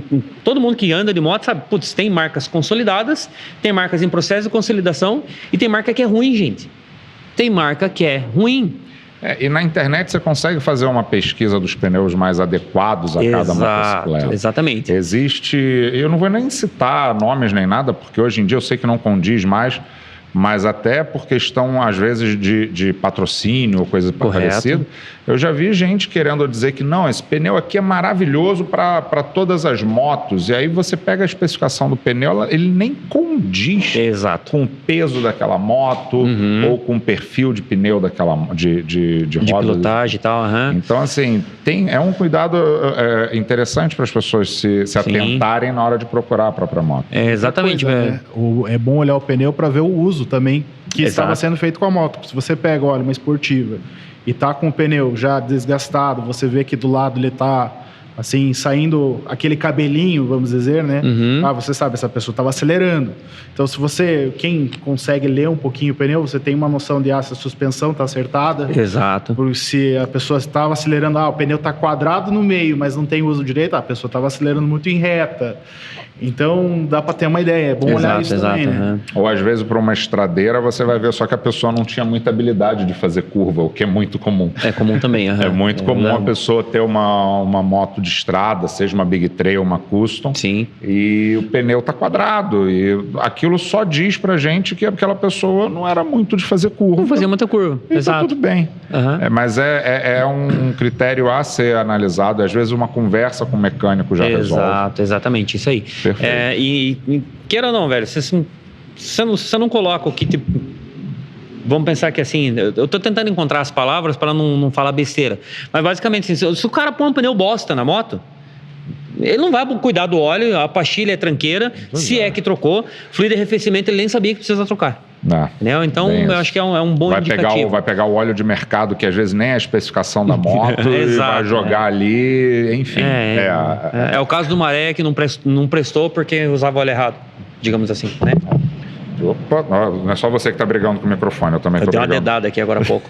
Speaker 3: todo mundo que anda de moto sabe, putz, tem marcas consolidadas, tem marcas em processo de consolidação e tem marca que é ruim, gente. Tem marca que é ruim.
Speaker 1: E na internet você consegue fazer uma pesquisa dos pneus mais adequados a cada motocicleta.
Speaker 3: Exatamente.
Speaker 1: Existe, eu não vou nem citar nomes nem nada, porque hoje em dia eu sei que não condiz mais, mas até por questão, às vezes, de patrocínio ou coisa parecida, eu já vi gente querendo dizer que não, esse pneu aqui é maravilhoso para todas as motos. E aí você pega a especificação do pneu, ele nem condiz com o peso daquela moto ou com o perfil de pneu daquela de roda.
Speaker 3: Pilotagem e tal.
Speaker 1: Então, assim, é um cuidado interessante para as pessoas se atentarem na hora de procurar a própria moto.
Speaker 3: Exatamente.
Speaker 2: Né? É bom olhar o pneu para ver o uso também que estava sendo feito com a moto. Se você pega, olha, uma esportiva e tá com o pneu já desgastado, você vê que do lado ele tá assim, saindo aquele cabelinho, vamos dizer, né? Você sabe, essa pessoa estava acelerando. Então, quem consegue ler um pouquinho o pneu, você tem uma noção de se a suspensão está acertada.
Speaker 3: Exato.
Speaker 2: Porque se a pessoa estava acelerando, o pneu está quadrado no meio, mas não tem uso direito, a pessoa estava acelerando muito em reta. Então, dá para ter uma ideia. É bom olhar isso também, né?
Speaker 1: Ou, às vezes, para uma estradeira, você vai ver só que a pessoa não tinha muita habilidade de fazer curva, o que é muito comum.
Speaker 3: É comum também.
Speaker 1: É muito comum a pessoa ter uma moto de estrada, seja uma Big Trail, uma Custom.
Speaker 3: Sim.
Speaker 1: E o pneu tá quadrado. E aquilo só diz pra gente que aquela pessoa não era muito de fazer curva.
Speaker 3: Não fazia muita curva.
Speaker 1: E
Speaker 3: Exato.
Speaker 1: tá tudo bem.
Speaker 3: Uhum.
Speaker 1: Mas é um critério a ser analisado. Às vezes uma conversa com o mecânico já resolve.
Speaker 3: Exato, exatamente, isso aí.
Speaker 1: Perfeito.
Speaker 3: E queira ou não, velho, você não coloca o que vamos pensar que assim, eu tô tentando encontrar as palavras para não falar besteira. Mas basicamente, assim, se o cara põe um pneu bosta na moto, ele não vai cuidar do óleo, a pastilha é tranqueira, se é que trocou, fluido de arrefecimento ele nem sabia que precisa trocar. Entendeu? Então, eu acho que é um bom indicativo.
Speaker 1: Vai pegar o óleo de mercado, que às vezes nem é a especificação da moto, e vai jogar ali, enfim.
Speaker 3: É o caso do Maré, que não prestou porque usava óleo errado, digamos assim, né?
Speaker 1: Opa, não é só você que está brigando com o microfone, eu também estou brigando.
Speaker 3: Eu dei uma dedada aqui agora há pouco.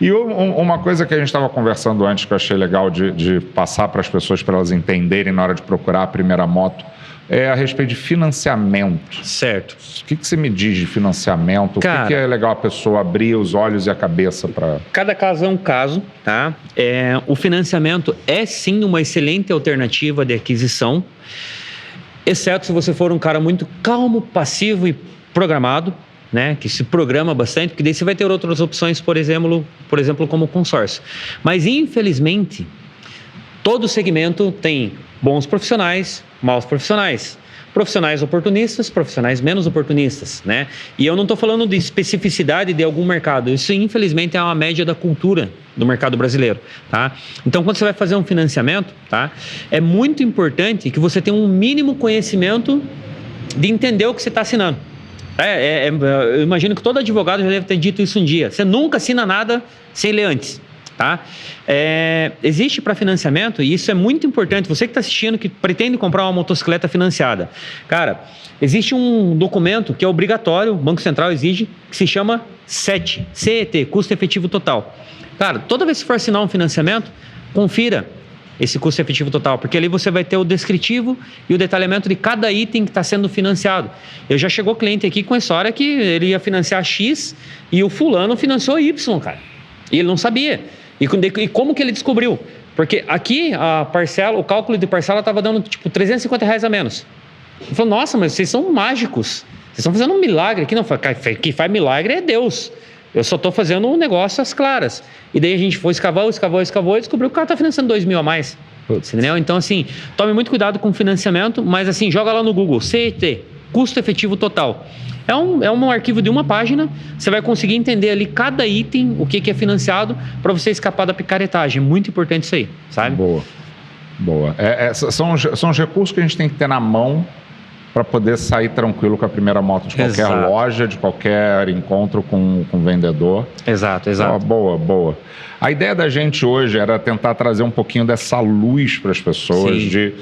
Speaker 1: E uma coisa que a gente estava conversando antes, que eu achei legal de passar para as pessoas, para elas entenderem na hora de procurar a primeira moto, é a respeito de financiamento.
Speaker 3: Certo.
Speaker 1: O que você me diz de financiamento?
Speaker 3: Cara,
Speaker 1: o que é legal a pessoa abrir os olhos e a cabeça para...
Speaker 3: Cada caso é um caso, tá? O financiamento é sim uma excelente alternativa de aquisição, exceto se você for um cara muito calmo, passivo e programado, né? Que se programa bastante, porque daí você vai ter outras opções, por exemplo, como consórcio. Mas, infelizmente, todo segmento tem bons profissionais, maus profissionais. Profissionais oportunistas, profissionais menos oportunistas, né? E eu não estou falando de especificidade de algum mercado. Isso, infelizmente, é uma média da cultura do mercado brasileiro, tá? Então, quando você vai fazer um financiamento, tá? É muito importante que você tenha um mínimo conhecimento de entender o que você está assinando. Eu imagino que todo advogado já deve ter dito isso um dia. Você nunca assina nada sem ler antes. Tá? Existe para financiamento, e isso é muito importante, você que está assistindo, que pretende comprar uma motocicleta financiada. Cara, existe um documento que é obrigatório, o Banco Central exige, que se chama CET, CET, Custo Efetivo Total. Cara, toda vez que for assinar um financiamento, confira esse custo efetivo total, porque ali você vai ter o descritivo e o detalhamento de cada item que está sendo financiado. Já chegou cliente aqui com a história que ele ia financiar X e o fulano financiou Y, cara. E ele não sabia. E como que ele descobriu? Porque aqui a parcela, o cálculo de parcela estava dando tipo R$350 a menos. Ele falou, nossa, mas vocês são mágicos. Vocês estão fazendo um milagre aqui. Não, quem faz milagre é Deus. Eu só estou fazendo um negócio às claras. E daí a gente foi escavou e descobriu que o cara está financiando R$2.000 a mais. Entendeu? Então, assim, tome muito cuidado com o financiamento, mas assim, joga lá no Google, CET, Custo Efetivo Total. É um arquivo de uma página, você vai conseguir entender ali cada item, o que é financiado, para você escapar da picaretagem. Muito importante isso aí, sabe?
Speaker 1: Boa. São os recursos que a gente tem que ter na mão para poder sair tranquilo com a primeira moto de qualquer loja, de qualquer encontro com vendedor.
Speaker 3: Exato.
Speaker 1: Boa. A ideia da gente hoje era tentar trazer um pouquinho dessa luz para as pessoas, de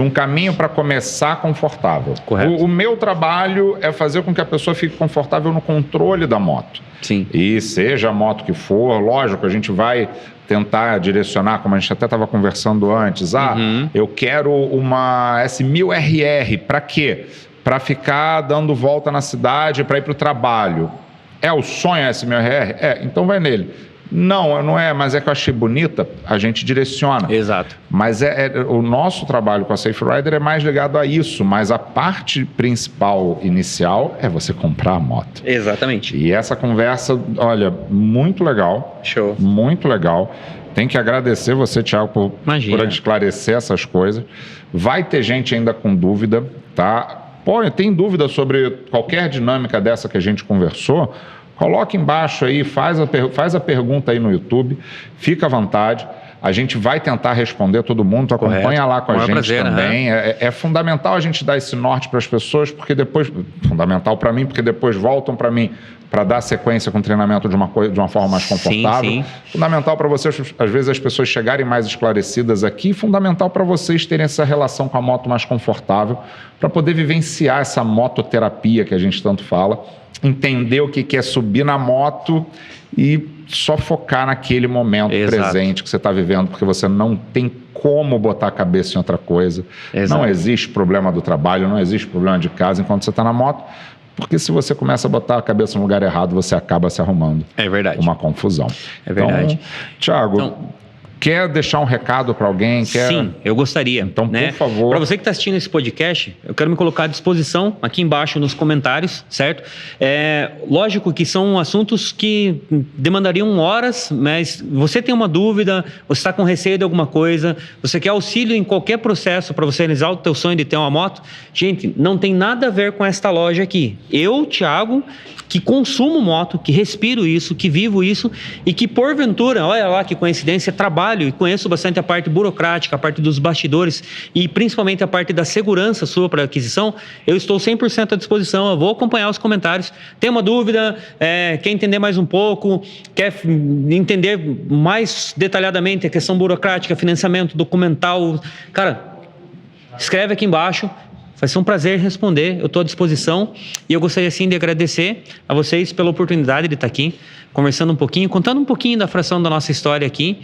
Speaker 1: um caminho para começar confortável.
Speaker 3: Correto.
Speaker 1: O meu trabalho é fazer com que a pessoa fique confortável no controle da moto.
Speaker 3: Sim.
Speaker 1: E seja a moto que for, lógico, a gente vai tentar direcionar, como a gente até estava conversando antes. Eu quero uma S1000RR. Para quê? Para ficar dando volta na cidade, para ir para o trabalho. É o sonho a S1000RR? Então vai nele. Não é, mas é que eu achei bonita, a gente direciona.
Speaker 3: Exato.
Speaker 1: Mas o nosso trabalho com a Safe Rider é mais ligado a isso, mas a parte principal inicial é você comprar a moto.
Speaker 3: Exatamente.
Speaker 1: E essa conversa, olha, muito legal.
Speaker 3: Show.
Speaker 1: Muito legal. Tem que agradecer você, Thiago, por esclarecer essas coisas. Vai ter gente ainda com dúvida, tá? Tem dúvida sobre qualquer dinâmica dessa que a gente conversou? Coloque embaixo aí, faz a pergunta aí no YouTube, fica à vontade. A gente vai tentar responder todo mundo, acompanha lá com a gente também. É fundamental a gente dar esse norte para as pessoas, porque depois, fundamental para mim, porque depois voltam para mim para dar sequência com o treinamento de uma forma mais confortável.
Speaker 3: Sim.
Speaker 1: Fundamental para vocês, às vezes, as pessoas chegarem mais esclarecidas aqui, fundamental para vocês terem essa relação com a moto mais confortável, para poder vivenciar essa mototerapia que a gente tanto fala, entender o que é subir na moto e só focar naquele momento presente que você está vivendo, porque você não tem como botar a cabeça em outra coisa. Exato. Não existe problema do trabalho, não existe problema de casa enquanto você está na moto, porque se você começa a botar a cabeça no lugar errado, você acaba se arrumando.
Speaker 3: É verdade.
Speaker 1: Uma confusão.
Speaker 3: É verdade.
Speaker 1: Então, Thiago, Quer deixar um recado para alguém?
Speaker 3: Sim, eu gostaria.
Speaker 1: Então, por favor.
Speaker 3: Para você que está assistindo esse podcast, eu quero me colocar à disposição aqui embaixo nos comentários, certo? Lógico que são assuntos que demandariam horas, mas você tem uma dúvida, você está com receio de alguma coisa, você quer auxílio em qualquer processo para você realizar o teu sonho de ter uma moto, gente, não tem nada a ver com esta loja aqui. Eu, Thiago, que consumo moto, que respiro isso, que vivo isso e que porventura, olha lá que coincidência, trabalho e conheço bastante a parte burocrática, a parte dos bastidores e principalmente a parte da segurança sua para aquisição, eu estou 100% à disposição, eu vou acompanhar os comentários. Tem uma dúvida, quer entender mais um pouco, quer entender mais detalhadamente a questão burocrática, financiamento, documental, cara, escreve aqui embaixo. Vai ser um prazer responder, eu estou à disposição e eu gostaria sim de agradecer a vocês pela oportunidade de estar aqui, conversando um pouquinho, contando um pouquinho da fração da nossa história aqui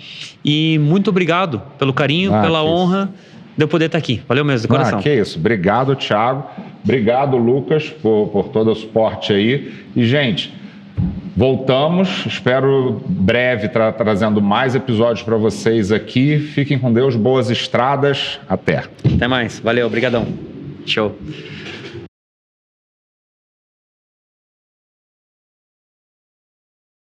Speaker 3: e muito obrigado pelo carinho, pela honra de eu poder estar aqui. Valeu mesmo, de coração.
Speaker 1: Que isso. Obrigado, Thiago. Obrigado, Lucas, por todo o suporte aí. E, gente, voltamos. Espero breve trazendo mais episódios para vocês aqui. Fiquem com Deus, boas estradas. Até.
Speaker 3: Até mais. Valeu, obrigadão. Show.